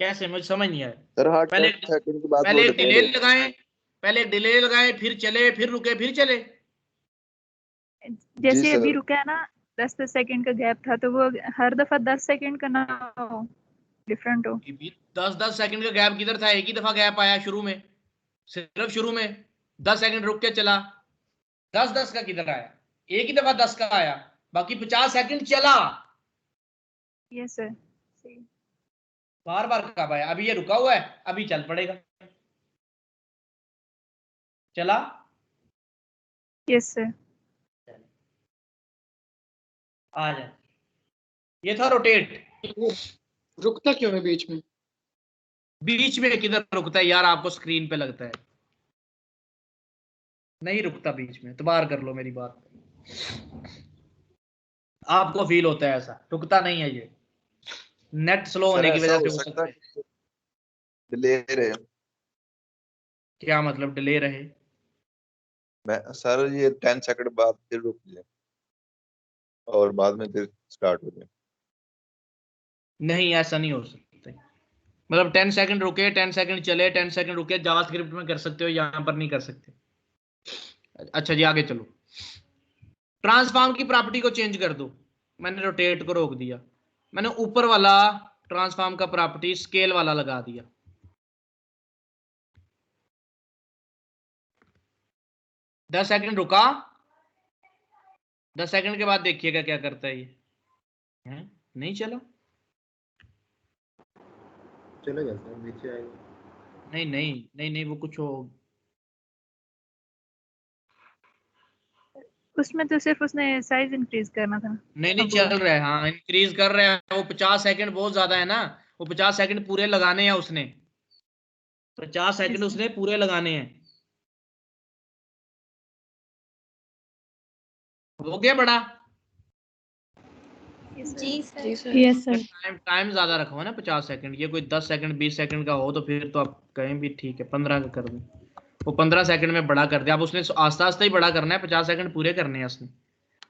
A: कैसे, मुझे समझ नहीं आया।
B: सर हाँ,
A: पहले
B: 10 सेकंड के बाद वो
A: पहले एक
B: डिले
A: डिले लगाएं, पहले एक डिले लगाएं, फिर चले, फिर रुके, फिर चले।
B: जी
F: जैसे अभी
B: सर।
F: रुका है ना, 10-10 सेकंड का गैप था, तो वो हर दफा 10 सेकंड का ना हो, डिफरेंट हो।
A: 10-10 सेकंड का गैप किधर था? एक ही दफा गैप आया शुरू में, सिर्फ शुरू में 10 सेकंड रुक के चला। 10-10 का किधर आया? एक ही दफा 10 का आया, बाकी 50 सेकंड चला।
F: यस सर, सही।
A: बार बार कब आया? अभी ये रुका हुआ है, अभी चल पड़ेगा। चला?
F: Yes sir.
A: आ जाए। ये था रोटेट।
E: वो रुकता क्यों है बीच में?
A: बीच में किधर रुकता है यार, आपको स्क्रीन पे लगता है, नहीं रुकता बीच में, तो बाहर कर लो मेरी बात। आपको फील होता है ऐसा, रुकता नहीं है ये, नेट स्लो
B: सर
A: होने की
B: ऐसा
A: वजह
B: हो
A: से हो
B: सकता
A: सकता है।
B: है डिले रहे।
A: क्या मतलब डिले रहे?
B: मैं सर ये 10 सेकंड बाद फिर रुक जाए और बाद में फिर स्टार्ट हो जाए।
A: नहीं, ऐसा नहीं हो सकता। मतलब 10 सेकंड रुके, 10 सेकंड चले, 10 सेकंड रुके, जावास्क्रिप्ट में कर सकते हो, यहां पर नहीं कर सकते। अच्छा जी, आगे चलो। ट्रांसफॉर्म की प्रॉपर्टी को चेंज कर दो। मैंने रोटेट को रोक दिया, मैंने ऊपर वाला ट्रांसफॉर्म का प्रॉपर्टी स्केल वाला लगा दिया। दस सेकंड रुका, 10 सेकंड के बाद देखिएगा क्या करता है ये। है? नहीं चला?
H: चलेगा सर, नीचे आएगा।
A: नहीं नहीं नहीं नहीं, वो कुछ हो,
F: उसमें तो सिर्फ उसने साइज इंक्रीज करना था।
A: नहीं नहीं
F: अब
A: चल रहा है। हाँ, इंक्रीज कर रहे हैं। वो 50 सेकंड बहुत ज्यादा है ना, वो 50 सेकंड पूरे लगाने हैं उसने, 50 सेकंड उसने पूरे लगाने हैं। हो गया बड़ा?
D: जी sir.
C: Yes, sir.
A: Time time ज्यादा रखा हुआ है ना, 50 सेकंड। ये कोई 10 सेकंड 20 सेकंड का हो तो फिर तो आप कहें भी ठीक है 15 का कर दो। वो 15 सेकंड में बड़ा कर दिया। अब उसने आस्ता आस्ता ही बड़ा करना है, 50 सेकंड पूरे करने हैं उसने।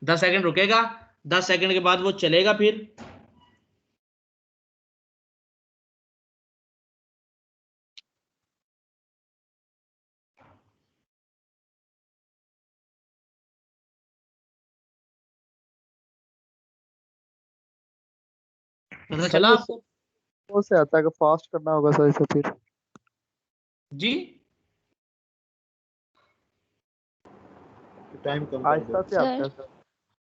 A: 10 सेकंड रुकेगा, 10 सेकंड के बाद वो चलेगा फिर पता चला आपको?
I: वो से आता है कि फास्ट करना होगा सर इसे फिर।
A: जी
H: टाइम कम कर
I: आहिस्ता
H: दो।
I: से आता है सर।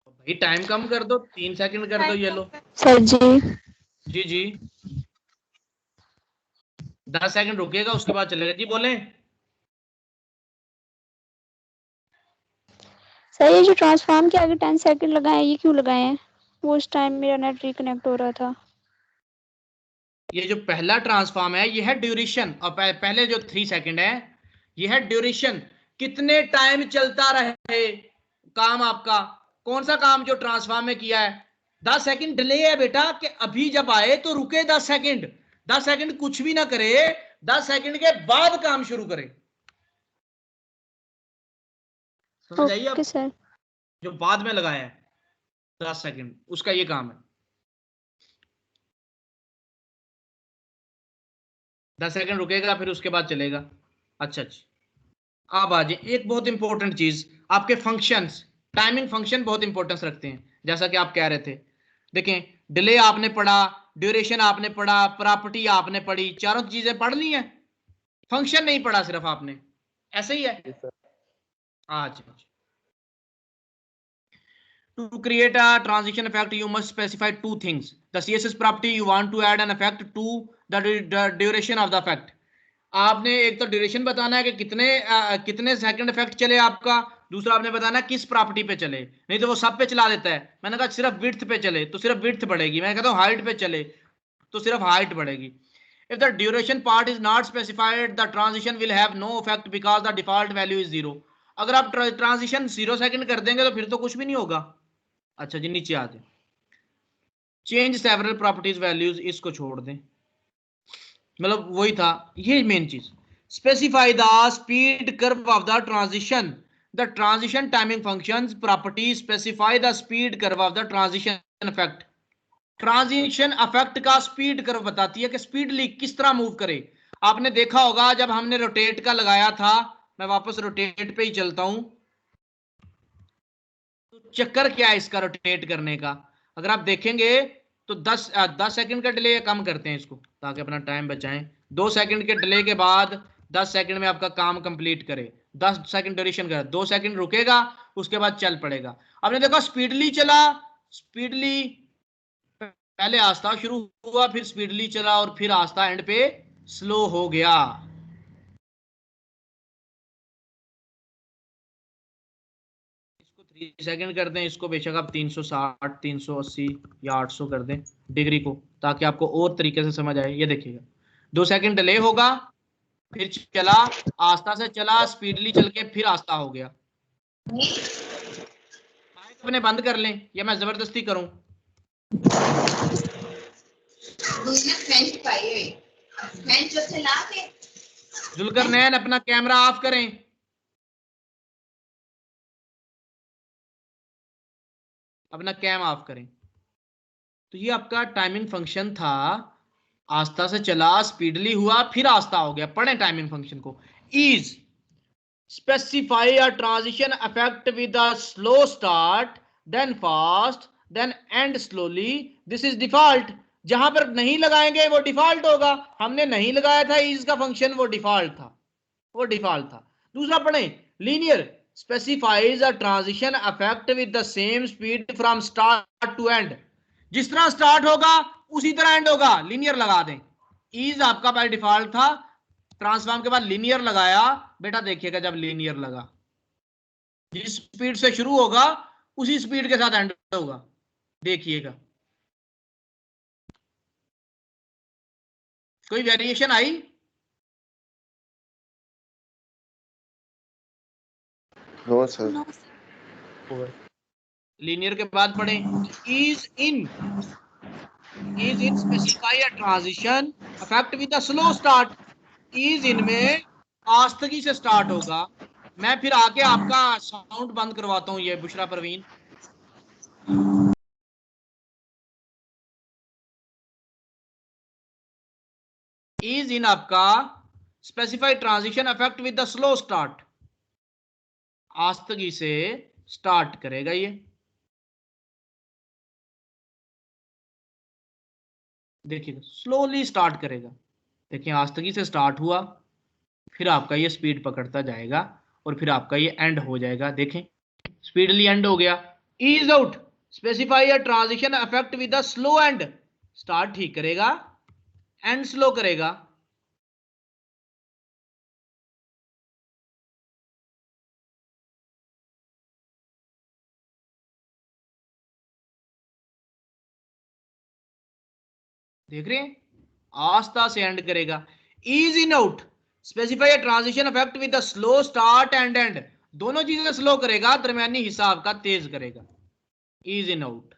A: भाई टाइम कम कर दो, 3 सेकंड कर दो, ये लो।
C: सर जी
A: जी जी 10 सेकंड रुकेगा, उसके बाद चलेगा। जी बोले।
C: सर ये जो ट्रांसफॉर्म के आगे 10 सेकंड लगाए हैं, ये क्यों लगाए हैं? वो उस टाइम मेरा नेट रिकनेक्ट हो रहा था।
A: ये जो पहला ट्रांसफॉर्म है ये है ड्यूरेशन, और पहले जो 3 सेकंड है ये है ड्यूरेशन। कितने टाइम चलता रहे काम आपका, कौन सा काम जो ट्रांसफॉर्म में किया है। 10 सेकंड डिले है बेटा, कि अभी जब आए तो रुके 10 सेकंड, 10 सेकंड कुछ भी ना करे, 10 सेकंड के बाद काम शुरू करे। समझ आइए आप?
C: Okay sir.
A: जो बाद में लगाया है 10 सेकंड, उसका ये काम है। 10 सेकंड रुकेगा, फिर उसके बाद चलेगा। अच्छा अच्छा, अब आ जाए एक बहुत इंपॉर्टेंट चीज, आपके फंक्शंस, टाइमिंग फंक्शन बहुत इंपॉर्टेंस रखते हैं, जैसा कि आप कह रहे थे। देखें, डिले आपने पढ़ा, ड्यूरेशन आपने पढ़ा, प्रॉपर्टी आपने पढ़ी, चारों चीजें पढ़ ली हैं, फंक्शन नहीं पढ़ा सिर्फ आपने, ऐसे ही है। आज to create a transition effect you must specify two things. The CSS property you want to add an effect to the duration of the effect. आपने एक तो ड्यूरेशन बताना है कि कितने सेकंड इफेक्ट चले आपका, दूसरा आपने बताना है किस प्रॉपर्टी पे चले, नहीं तो वो सब पे चला देता है। मैंने कहा सिर्फ विड्थ पे चले तो सिर्फ विड्थ बढ़ेगी, मैं कहता हूँ हाइट पे चले तो सिर्फ हाइट बढ़ेगी। If the duration part is not specified, the transition will have no effect because the default value is 0. अगर आप ट्रांजिशन 0 सेकंड कर देंगे तो फिर तो कुछ भी नहीं होगा। अच्छा जी नीचे आ जाए, चेंज सेवरल प्रॉपर्टीज वैल्यूज, इसको छोड़ दें, मतलब वही था, ये मेन चीज। Specify the speed curve of the transition timing functions property specify the speed curve of the transition effect. Transition effect का स्पीड कर्व बताती है कि स्पीडली किस तरह मूव करे। आपने देखा होगा जब हमने रोटेट का लगाया था, मैं वापस रोटेट पे ही चलता हूं, तो चक्कर क्या है इसका रोटेट करने का, अगर आप देखेंगे तो 10 सेकंड का डिले, कम करते हैं इसको ताकि अपना टाइम बचाएं। 2 सेकंड के डिले के बाद 10 सेकंड में आपका काम कंप्लीट करे, 10 सेकंड ड्यूरेशन का, 2 सेकंड रुकेगा, उसके बाद चल पड़ेगा। आपने देखा स्पीडली चला, स्पीडली पहले आस्था शुरू हुआ, फिर स्पीडली चला, और फिर आस्था एंड पे स्लो हो गया। इसको 3 सेकंड कर दें, इसको बेशक आप 360, 380 या 800 कर दें डिग्री को, ताकि आपको और तरीके से समझ आए। ये देखिएगा 2 सेकंड डिले होगा, फिर चला, आस्था से चला, स्पीडली चल के फिर आस्था हो गया। अपने बंद कर लें या मैं जबरदस्ती करूं? जुल्करनैन अपना कैमरा ऑफ करें। अपना कैम ऑफ करें। तो ये आपका टाइमिंग फंक्शन था, आस्था से चला, स्पीडली हुआ, फिर आस्था हो गया। पढ़ें टाइमिंग फंक्शन को। Ease specify a transition effect with a slow start, then fast, then end slowly, this is default. जहां पर नहीं लगाएंगे वो डिफॉल्ट होगा, हमने नहीं लगाया था इज का फंक्शन, वो डिफॉल्ट था, वो डिफॉल्ट था। दूसरा पढ़ें, linear specifies a transition effect with the same speed from start to end. जिस तरह स्टार्ट होगा उसी तरह एंड होगा, लीनियर लगा दें। इज आपका बाय डिफॉल्ट था, ट्रांसफॉर्म के बाद लीनियर लगाया, बेटा देखिएगा जब लीनियर लगा, जिस स्पीड से शुरू होगा उसी स्पीड के साथ एंड होगा, देखिएगा। कोई वेरिएशन आई?
B: No sir.
D: नो
A: लीनियर के बाद पढ़ें, ease in specify a transition effect with a slow start. Ease in में आस्तगी से स्टार्ट होगा। मैं फिर आके आपका साउंड बंद करवाता हूं, ये बुशरा परवीन। इज इन आपका specify transition effect with the slow start, आस्तगी से स्टार्ट करेगा ये। देखिएगा स्लोली स्टार्ट करेगा। देखिए आस्तगी से स्टार्ट हुआ, फिर आपका ये स्पीड पकड़ता जाएगा और फिर आपका ये एंड हो जाएगा। देखें स्पीडली एंड हो गया। Ease out, specify a transition effect with the slow end. Start ठीक करेगा, एंड स्लो करेगा। देख रहे हैं, आस्ता से एंड करेगा। Ease in out, specify a transition effect with the slow start and end. दोनों चीजें स्लो करेगा, दरमियानी हिस्सा आपका तेज करेगा। ईज इन आउट,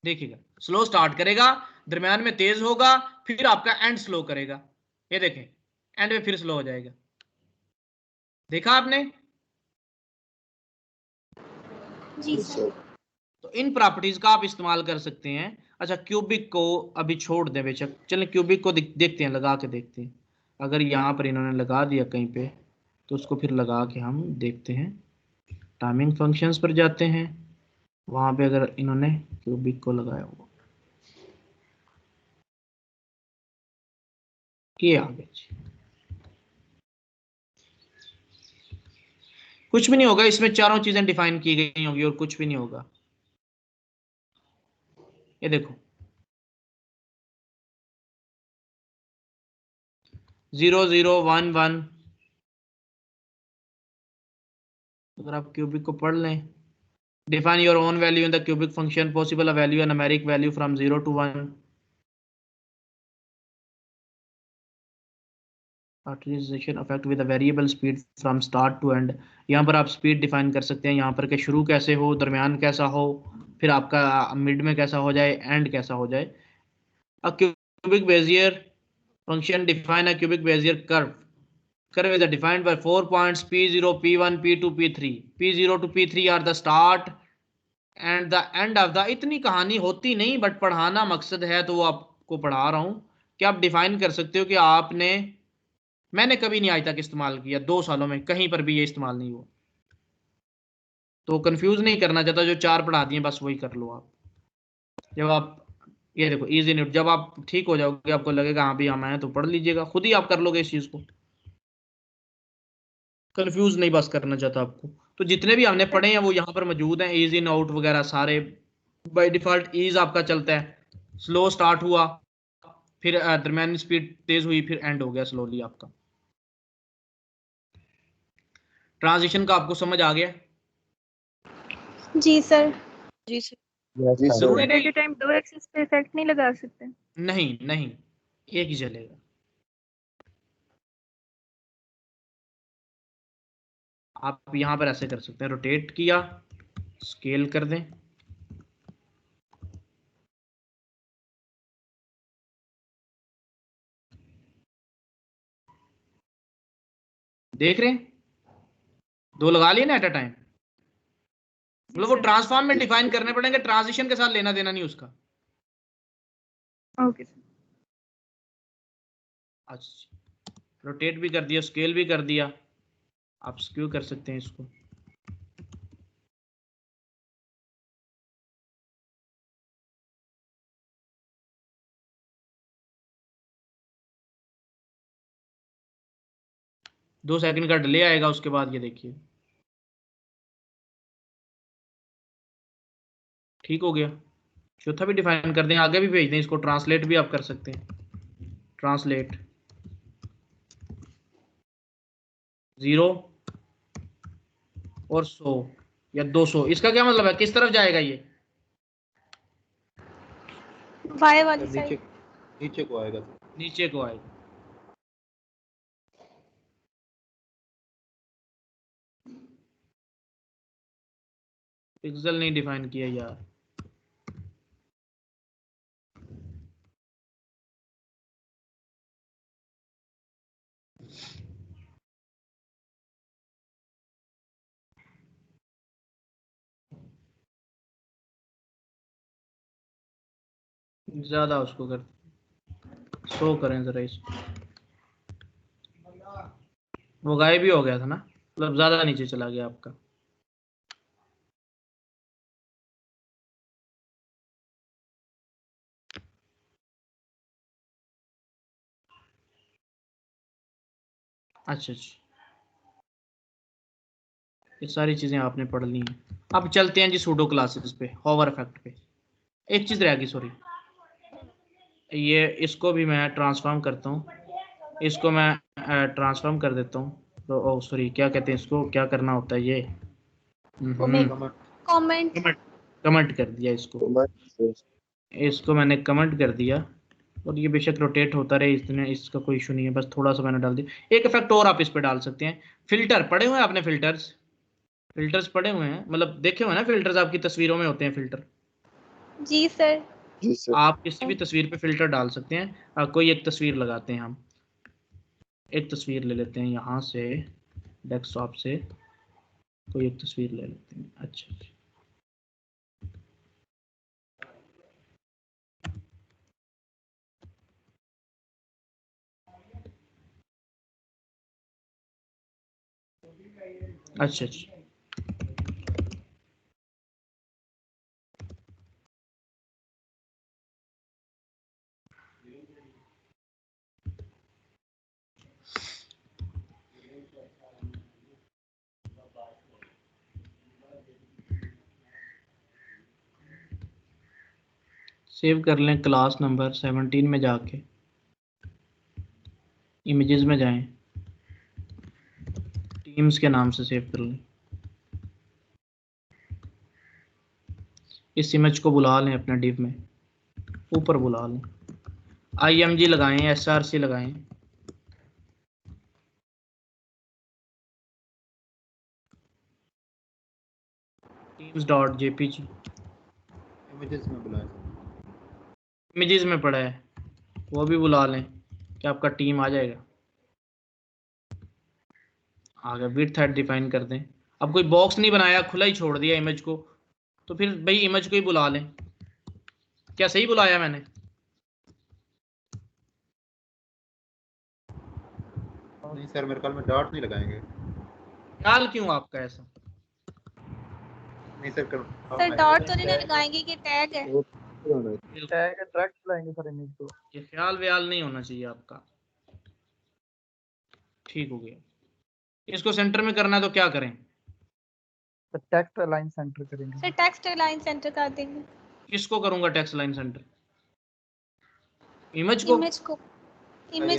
A: देखिएगा स्लो स्टार्ट करेगा, दरमियान में तेज होगा, फिर आपका एंड स्लो करेगा। ये देखें एंड में फिर स्लो हो जाएगा। देखा आपने?
D: जी सर।
A: तो इन प्रॉपर्टीज का आप इस्तेमाल कर सकते हैं। अच्छा क्यूबिक को अभी छोड़ दें बेशक, चलें क्यूबिक को देखते हैं, लगा के देखते हैं। अगर यहाँ पर इन्होंने लगा दिया कहीं पे तो उसको फिर लगा के हम देखते हैं। टाइमिंग फंक्शंस पर जाते हैं, वहां पे अगर इन्होंने क्यूबिक को लगाया होगा, ये आगे कुछ भी नहीं होगा, इसमें चारों चीजें डिफाइन की गई होंगी और कुछ भी नहीं होगा। ये देखो 0 0 1 1, अगर आप क्यूबिक को पढ़ लें, define your own value in the cubic function, possible a value, numeric value from 0 to 1, transition effect with a variable speed from start to end. यहाँ पर आप स्पीड डिफाइन कर सकते हैं, यहाँ पर के शुरू कैसे हो, दरमियान कैसा हो, फिर आपका मिड में कैसा हो जाए, एंड कैसा हो जाए। A cubic Bezier function define a cubic Bezier curve. Curve is defined by 4 points P0, P1, P2, P3. P0 to P3 are the start and the end of the। इतनी कहानी होती नहीं, बट पढ़ाना मकसद है तो वो आपको पढ़ा रहा हूं कि आप डिफाइन कर सकते हो कि आपने, मैंने कभी नहीं आज तक इस्तेमाल किया, 2 सालों में कहीं पर भी ये इस्तेमाल नहीं हुआ, तो कंफ्यूज नहीं करना चाहता। जो 4 पढ़ा दिए बस वही कर लो आप। जब आप ये देखो इजी नोट, जब आप ठीक हो जाओगे आपको लगेगा हाँ भी हम आए तो पढ़ लीजिएगा, खुद ही आप कर लोगे इस चीज को। कंफ्यूज नहीं बस करना चाहता आपको। तो जितने भी हमने पढ़े हैं वो यहाँ पर मौजूद हैं, ईज इन आउट वगैरह सारे। बाय डिफॉल्ट ईज आपका चलता है, स्लो स्टार्ट हुआ, फिर दरमियानी स्पीड तेज हुई, फिर एंड हो गया स्लोली आपका। ट्रांजिशन का आपको समझ आ गया?
D: जी सर।
E: जी सर।
A: जरूरी
F: सर एट
A: नहीं,
F: ए टाइम 2 एक्सिस पे इफेक्ट नहीं लगा सकते?
A: नहीं नहीं, एक ही चलेगा। आप यहाँ पर ऐसे कर सकते हैं, रोटेट किया, स्केल कर दें, देख रहे हैं 2 लगा लिए ना एट अ टाइम। मतलब वो ट्रांसफॉर्म में डिफाइन करने पड़ेंगे, ट्रांजिशन के साथ लेना देना नहीं उसका।
F: Okay sir.
A: अच्छा रोटेट भी कर दिया, स्केल भी कर दिया, आप स्क्यू कर सकते हैं इसको। दो सेकंड का डिले आएगा, उसके बाद ये देखिए ठीक हो गया। चौथा भी डिफाइन कर दें, आगे भी भेज दें इसको, ट्रांसलेट भी आप कर सकते हैं। ट्रांसलेट 0 और 100 या 200, इसका क्या मतलब है, किस तरफ जाएगा ये?
D: वाई वाली
H: नीचे
D: साइड।
H: नीचे को आएगा।
A: नीचे को आएगा। पिक्सल नहीं डिफाइन किया यार। ज्यादा उसको कर, शो करें जरा इसको। वो गायब भी हो गया था ना, मतलब ज्यादा नीचे चला गया आपका। अच्छा अच्छा, ये सारी चीजें आपने पढ़ ली हैं। अब चलते हैं जी सूडो क्लासेस पे, हॉवर इफेक्ट पे। एक चीज रह गई, सॉरी, ये इसको भी मैं ट्रांसफॉर्म करता हूँ, इसको मैं ट्रांसफॉर्म कर देता हूँ। तो ओ सॉरी, क्या कहते हैं इसको, क्या करना होता है ये,
D: कमेंट
A: कमेंट कर दिया इसको मैंने कमेंट कर दिया। और ये बेशक रोटेट होता रहे, इसमें इसका कोई इशू नहीं है, बस थोड़ा सा मैंने डाल दिया। एक इफेक्ट और आप इस पे डाल सकते हैं, फिल्टर। पढ़े हुए हैं आपने फिल्टर्स पढ़े हुए हैं, मतलब देखे हुए हैं ना फिल्टर्स, आपकी तस्वीरों में होते हैं फिल्टर।
D: जी सर।
B: जी सर।
A: आप किसी भी तस्वीर पे फिल्टर डाल सकते हैं। कोई एक तस्वीर लगाते हैं हम, एक तस्वीर ले लेते हैं यहाँ से, डेस्कटॉप से कोई एक तस्वीर ले लेते हैं। अच्छा अच्छा अच्छा, सेव कर लें क्लास नंबर 17 में जाके, इमेजेस में जाएं, टीम्स के नाम से सेव कर लें। इस इमेज को बुला लें अपने डिव में, ऊपर बुला लें, IMG लगाएं, SRC लगाएं, teams.jpg,
H: इमेजेस में बुलाएं,
A: इमेजेस में पड़ा है, वो भी बुला लें कि आपका टीम आ जाएगा। आगे विड्थ हाइट डिफाइन कर दें। अब कोई बॉक्स नहीं बनाया, खुला ही छोड़ दिया इमेज को, तो फिर भाई इमेज को ही बुला लें। क्या सही बुलाया मैंने?
H: नहीं सर, मेरे ख्याल में डॉट नहीं लगाएंगे।
A: ख्याल क्यों आपका ऐसा?
H: नहीं सर,
D: सर डॉट तो नहीं लगाएंगे कि टैग है।
I: टैग डायरेक्ट लाएंगे सर इमेज को।
A: ये ख्याल व्याल नहीं होना चाहिए आपका। ठीक हो गया। इसको सेंटर में करना है तो क्या करें?
I: तो टेक्स्ट अलाइन सेंटर करेंगे।
D: सर टेक्स्ट अलाइन सेंटर कर देंगे।
A: किसको करूंगा टेक्स्ट लाइन सेंटर? इमेज को?
D: इमेज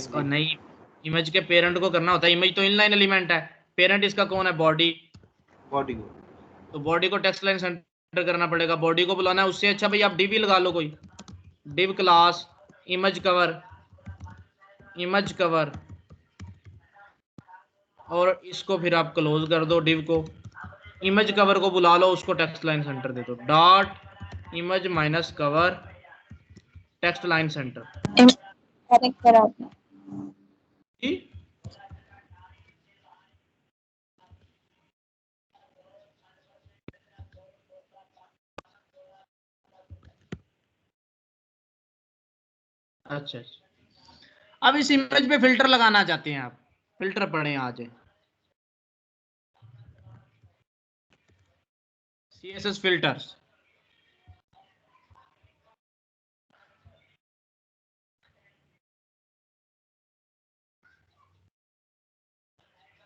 D: को
A: और नहीं, इमेज के पेरेंट को करना होता है। इमेज तो इनलाइन एलिमेंट है, पेरेंट इसका कौन है? बॉडी को। तो बॉडी को टेक्स्ट लाइन सेंटर करना पड़ेगा, बॉडी को बुलाना है। उससे अच्छा भाई आप डिव लगा लो, कोई डिव क्लास इमेज कवर, और इसको फिर आप क्लोज कर दो। डिव को, इमेज कवर को बुला लो, उसको टेक्स्ट लाइन सेंटर दे दो। Dot image minus cover text line centre. अच्छा अच्छा, अब इस इमेज पे फिल्टर लगाना चाहते हैं आप। फिल्टर पढ़े आज CSS filters.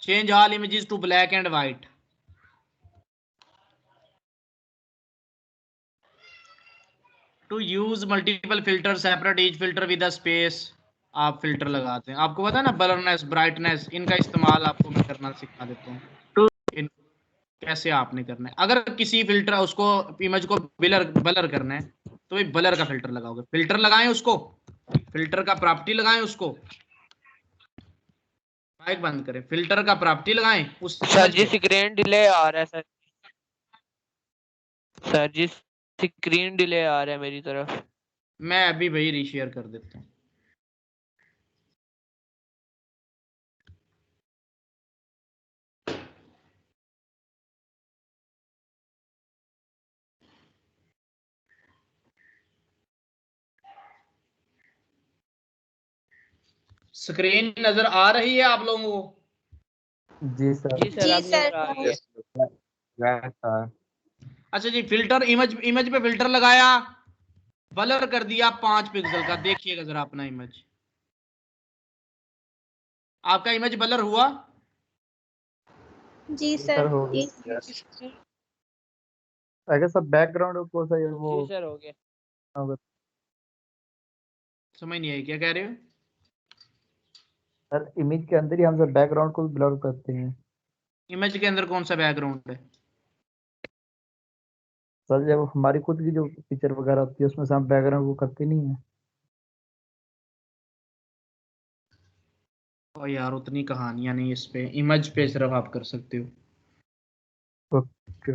A: Change all images to black and white. To use multiple filter separate each filter with a space. आप फिल्टर लगाते हैं, आपको पता है ना, ब्लरनेस, ब्राइटनेस, इनका इस्तेमाल आपको मैं करना सिखा देता हूँ। तो इन कैसे आपने करना है। अगर किसी फिल्टर उसको इमेज को ब्लर करना है तो भाई ब्लर का फिल्टर लगाओगे। फिल्टर लगाएं उसको, फिल्टर का प्रॉपर्टी लगाएं उसको। माइक बंद करें। फिल्टर का प्रॉपर्टी लगाएं उस
J: सर जी स्क्रीन डिले आ रहा है सर जी स्क्रीन डिले आ रहा है मेरी तरफ।
A: मैं अभी भाई रीशेयर कर देता हूँ। स्क्रीन नजर आ रही है आप लोगों को?
I: जी सर।
J: जी सर,
D: जी
J: अब
D: सर।
J: नजर आ रही है।
A: अच्छा जी, फिल्टर इमेज पे फिल्टर लगाया, ब्लर कर दिया 5 पिक्सल का। देखिएगा जरा अपना इमेज। आपका इमेज ब्लर हुआ?
D: जी
I: सर
D: सर।
I: हो गया अगर सब बैकग्राउंड को सही वो
J: जी सर हो गया।
I: होगा।
A: समझ नहीं आई क्या कह रहे हो?
I: सर इमेज के अंदर ही हम सब बैकग्राउंड को ब्लर करते हैं।
A: इमेज के अंदर कौन सा बैकग्राउंड है?
I: सर जब हमारी खुद की जो पिक्चर वगैरह होती है उसमें से हम बैकग्राउंड को करते नहीं है।
A: और यार उतनी कहानियां नहीं इस पे, इमेज पे सिर्फ आप कर सकते हो।
I: ओके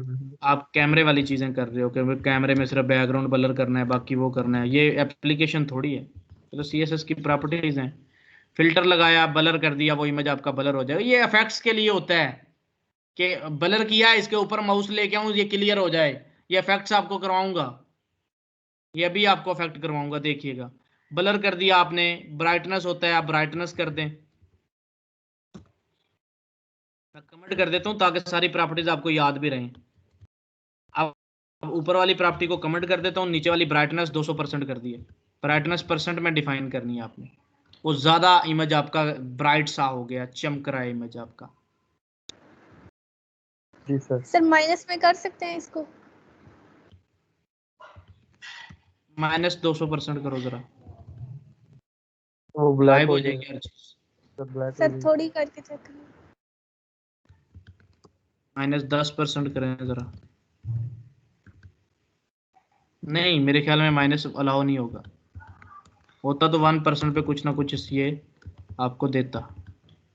A: आप कैमरे वाली चीजें कर रहे हो कि कैमरे में सिर्फ बैकग्राउंड ब्लर करना है, बाकी वो करना है, ये एप्लीकेशन थोड़ी है। तो CSS की प्रॉपर्टीज हैं। फिल्टर लगाया, ब्लर कर दिया, वो इमेज आपका ब्लर हो जाएगा। ये इफेक्ट्स के लिए होता है कि ब्लर किया, इसके ऊपर माउस लेके आऊं ये क्लियर हो जाए। ये इफेक्ट्स आपको करवाऊंगा, ये भी आपको इफेक्ट करवाऊंगा, देखिएगा। ब्लर कर दिया आपने, ब्राइटनेस होता है, आप ब्राइटनेस कर दें। मैं कमेंट कर देता हूं ताकि सारी प्रॉपर्टीज आपको याद भी रहें। अब ऊपर वाली प्रॉपर्टी को कमेंट कर देता हूं, नीचे वाली ब्राइटनेस 200% कर दी है। ब्राइटनेस परसेंट में डिफाइन करनी है आपने। वो ज्यादा इमेज आपका ब्राइट सा हो गया, चमक रहा है इमेज आपका।
I: जी सर।
D: सर माइनस में कर सकते हैं इसको?
A: माइनस 200% करो जरा,
I: वो ब्लैक
A: गायब
I: हो
A: हो
I: जाएगा
A: जाएगी हर चीज।
I: सर ब्लैक हो
D: सर
I: जाएगा।
D: थोड़ी करके चेक करें।
A: माइनस 10% करें जरा। नहीं, मेरे ख्याल में माइनस अलाउ नहीं होगा। होता तो 1% पे कुछ ना कुछ ये आपको देता।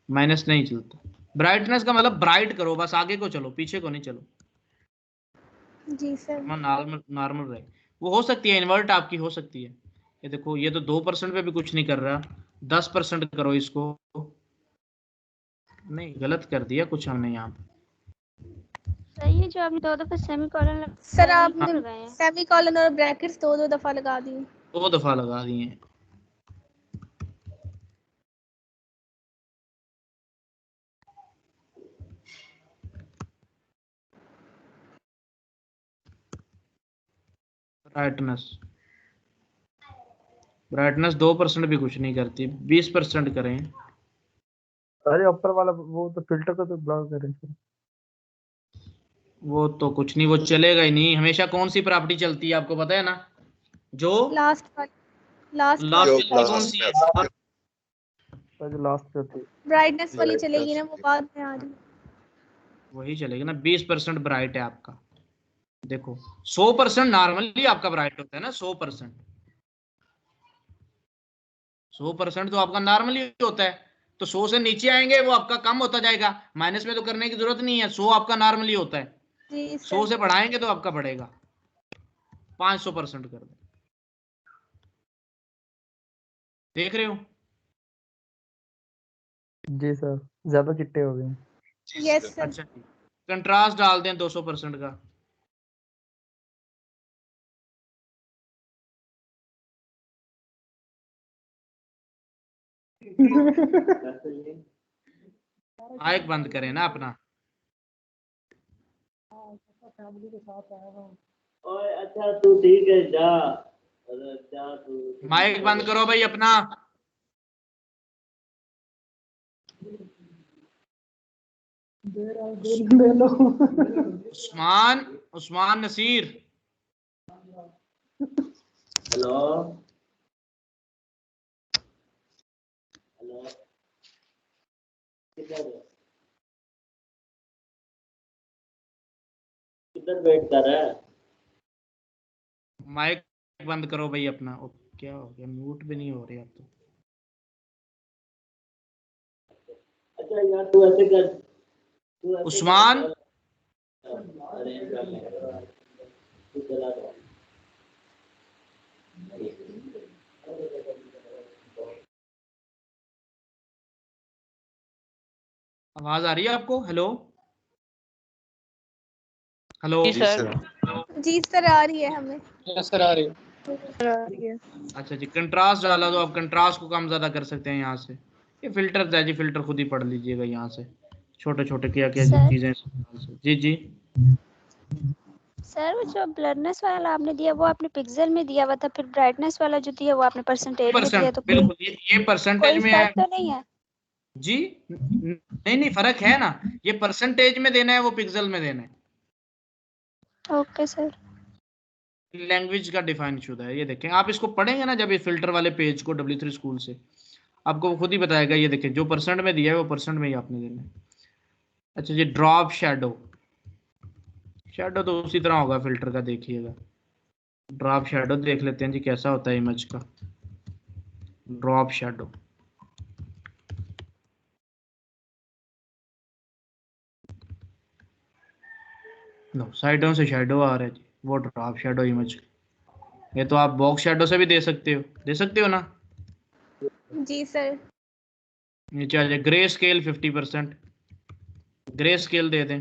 A: माइनस नहीं चलता। ब्राइटनेस का मतलब ब्राइट करो बस, आगे को चलो, पीछे को नहीं चलो।
D: जी सर।
A: नॉर्मल नॉर्मल रहे। वो हो सकती है इन्वर्ट आपकी, हो सकती है। ये देखो, ये तो 2% पे भी कुछ नहीं कर रहा। 10% करो इसको। नहीं, गलत कर दिया कुछ हमने यहाँ पे।
C: सही है जो आपने 2 दफा सेमीकोलन
D: सर
C: लगाए
D: आपने
C: लगाए हैं।
D: सेमीकोलन और ब्रैकेट्स दो दफा लगा दिए।
A: 2 दफा लगा दिए हैं। ब्राइटनेस 2% भी कुछ नहीं करती, 20% करें।
I: अरे ऊपर वाला वो तो फिल्टर को तो ब्लर करें सर।
A: वो तो कुछ नहीं, वो चलेगा ही नहीं। हमेशा कौन सी प्रॉपर्टी चलती है आपको पता है ना? जो
D: लास्ट
A: लास्ट
B: जो
A: वाली कौन
B: लास्ट
A: सी
B: में
A: है?
B: आती है।
I: सर जो लास्ट पे होती है
D: ब्राइटनेस वाली चलेगी ना, वो बाद में आ रही।
A: वही चलेगी ना। 20% ब्राइट है आपका। देखो 100% नॉर्मली आपका ब्राइट होता है ना। 100% तो आपका नॉर्मली होता है। तो 100 से नीचे आएंगे वो आपका कम होता जाएगा। माइनस में तो करने की जरूरत नहीं है, 100 आपका नॉर्मली होता है।
D: जी
A: 100
D: सर।
A: से बढ़ाएंगे तो आपका बढ़ेगा। 500% कर दो। देख रहे हो?
I: जी सर ज्यादा चिट्टे हो गए।
D: Yes sir.
A: अच्छा जी, कंट्रास्ट डाल दें 200% का। माइक बंद करें ना अपना।
K: अच्छा तू ठीक है जा, जा तू।
A: माइक बंद करो भाई अपना। उस्मान उस्मान नसीर।
K: हेलो हेलो, किधर वेट कर रहा है?
A: माइक बंद करो भाई अपना। ओ, क्या हो गया? म्यूट भी नहीं हो रही आप तो।
K: अच्छा यार तू ऐसे कर, तू ऐसे
A: उस्मान
K: अरेंज कर ले, तू चला जा।
A: आवाज आ रही है आपको? Hello hello.
J: जी
B: जी
J: सर।
B: सर।
D: जी सर आ रही है हमें।
E: सर आ रही है।
A: अच्छा जी, कंट्रास्ट डाला तो आप कंट्रास्ट को कम ज्यादा कर सकते हैं यहाँ से। ये फिल्टर है जी, फिल्टर खुद ही पढ़ लीजिएगा यहाँ से। छोटे छोटे क्या क्या
C: सर
A: चीजें। जी जी।
C: सर वो जो ब्लरनेस वाला आपने दिया वो आपने पिक्सल में दिया हुआ था, फिर ब्राइटनेस वाला जो दिया वो आपने परसेंटेज में दिया,
A: 100%
C: तो
A: बिल्कुल, ये परसेंटेज
C: कोई
A: में है।
C: फर्क तो नहीं है?
A: जी नहीं नहीं, फर्क है ना, ये परसेंटेज में देना है, वो पिक्सल में देना है।
C: Okay sir.
A: लैंग्वेज का डिफाइन शुदा है, ये देखें आप इसको पढ़ेंगे ना जब ये फिल्टर वाले पेज को W3 स्कूल से, आपको वो खुद ही बताएगा। ये देखें जो परसेंट में दिया है वो परसेंट में ही आपने देना है। अच्छा जी, ड्रॉप शैडो, शैडो तो उसी तरह होगा फिल्टर का, देखिएगा। ड्रॉप शैडो देख लेते हैं जी कैसा होता है इमेज का ड्रॉप शैडो। नो, साइडों से शैडो आ रहा है जी, वो ड्रॉप शैडो इमेज। ये तो आप बॉक्स शैडो से भी दे सकते हो ना।
D: जी सर।
A: नीचे आ जाए ग्रे स्केल 50%, ग्रे स्केल दे दें।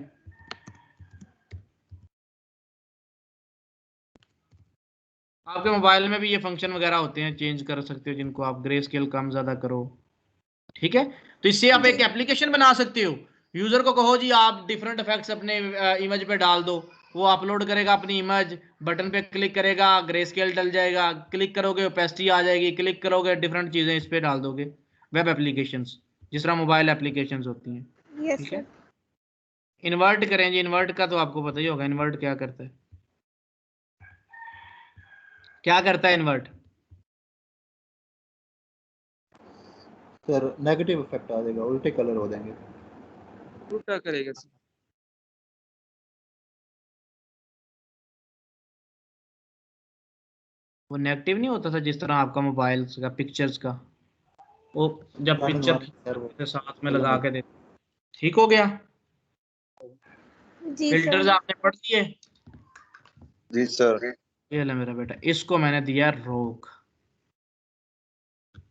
A: आपके मोबाइल में भी ये फंक्शन वगैरह होते हैं, चेंज कर सकते हो जिनको आप ग्रे स्केल कम ज्यादा करो, ठीक है। तो इससे आप एक एप्लीकेशन बना सकते हो। यूजर को कहो जी आप डिफरेंट इफेक्ट्स अपने इमेज पे डाल दो, वो अपलोड करेगा अपनी इमेज, बटन पे क्लिक करेगा ग्रे स्केल डल जाएगा, क्लिक करोगे ओपेसिटी आ जाएगी, क्लिक करोगे डिफरेंट चीजें इस पे डाल दोगे। वेब एप्लीकेशंस जिस तरह मोबाइल एप्लीकेशंस होती हैं, ठीक है। इन्वर्ट करें जी, इन्वर्ट का तो आपको पता ही होगा, इन्वर्ट क्या करता है, क्या करता है इन्वर्ट?
H: सर नेगेटिव इफेक्ट आ जाएगा, उल्टे कलर हो जाएंगे।
J: उल्टा करेगा सर।
A: वो नेगेटिव नहीं होता था जिस तरह आपका मोबाइल का पिक्चर्स का, वो जब पिक्चर के साथ में लगा के दे, ठीक हो गया।
D: जी
A: फिल्टर्स
D: सर।
A: आपने पढ़ दिए?
B: जी सर।
A: ये ले मेरा बेटा, इसको मैंने दिया रोक।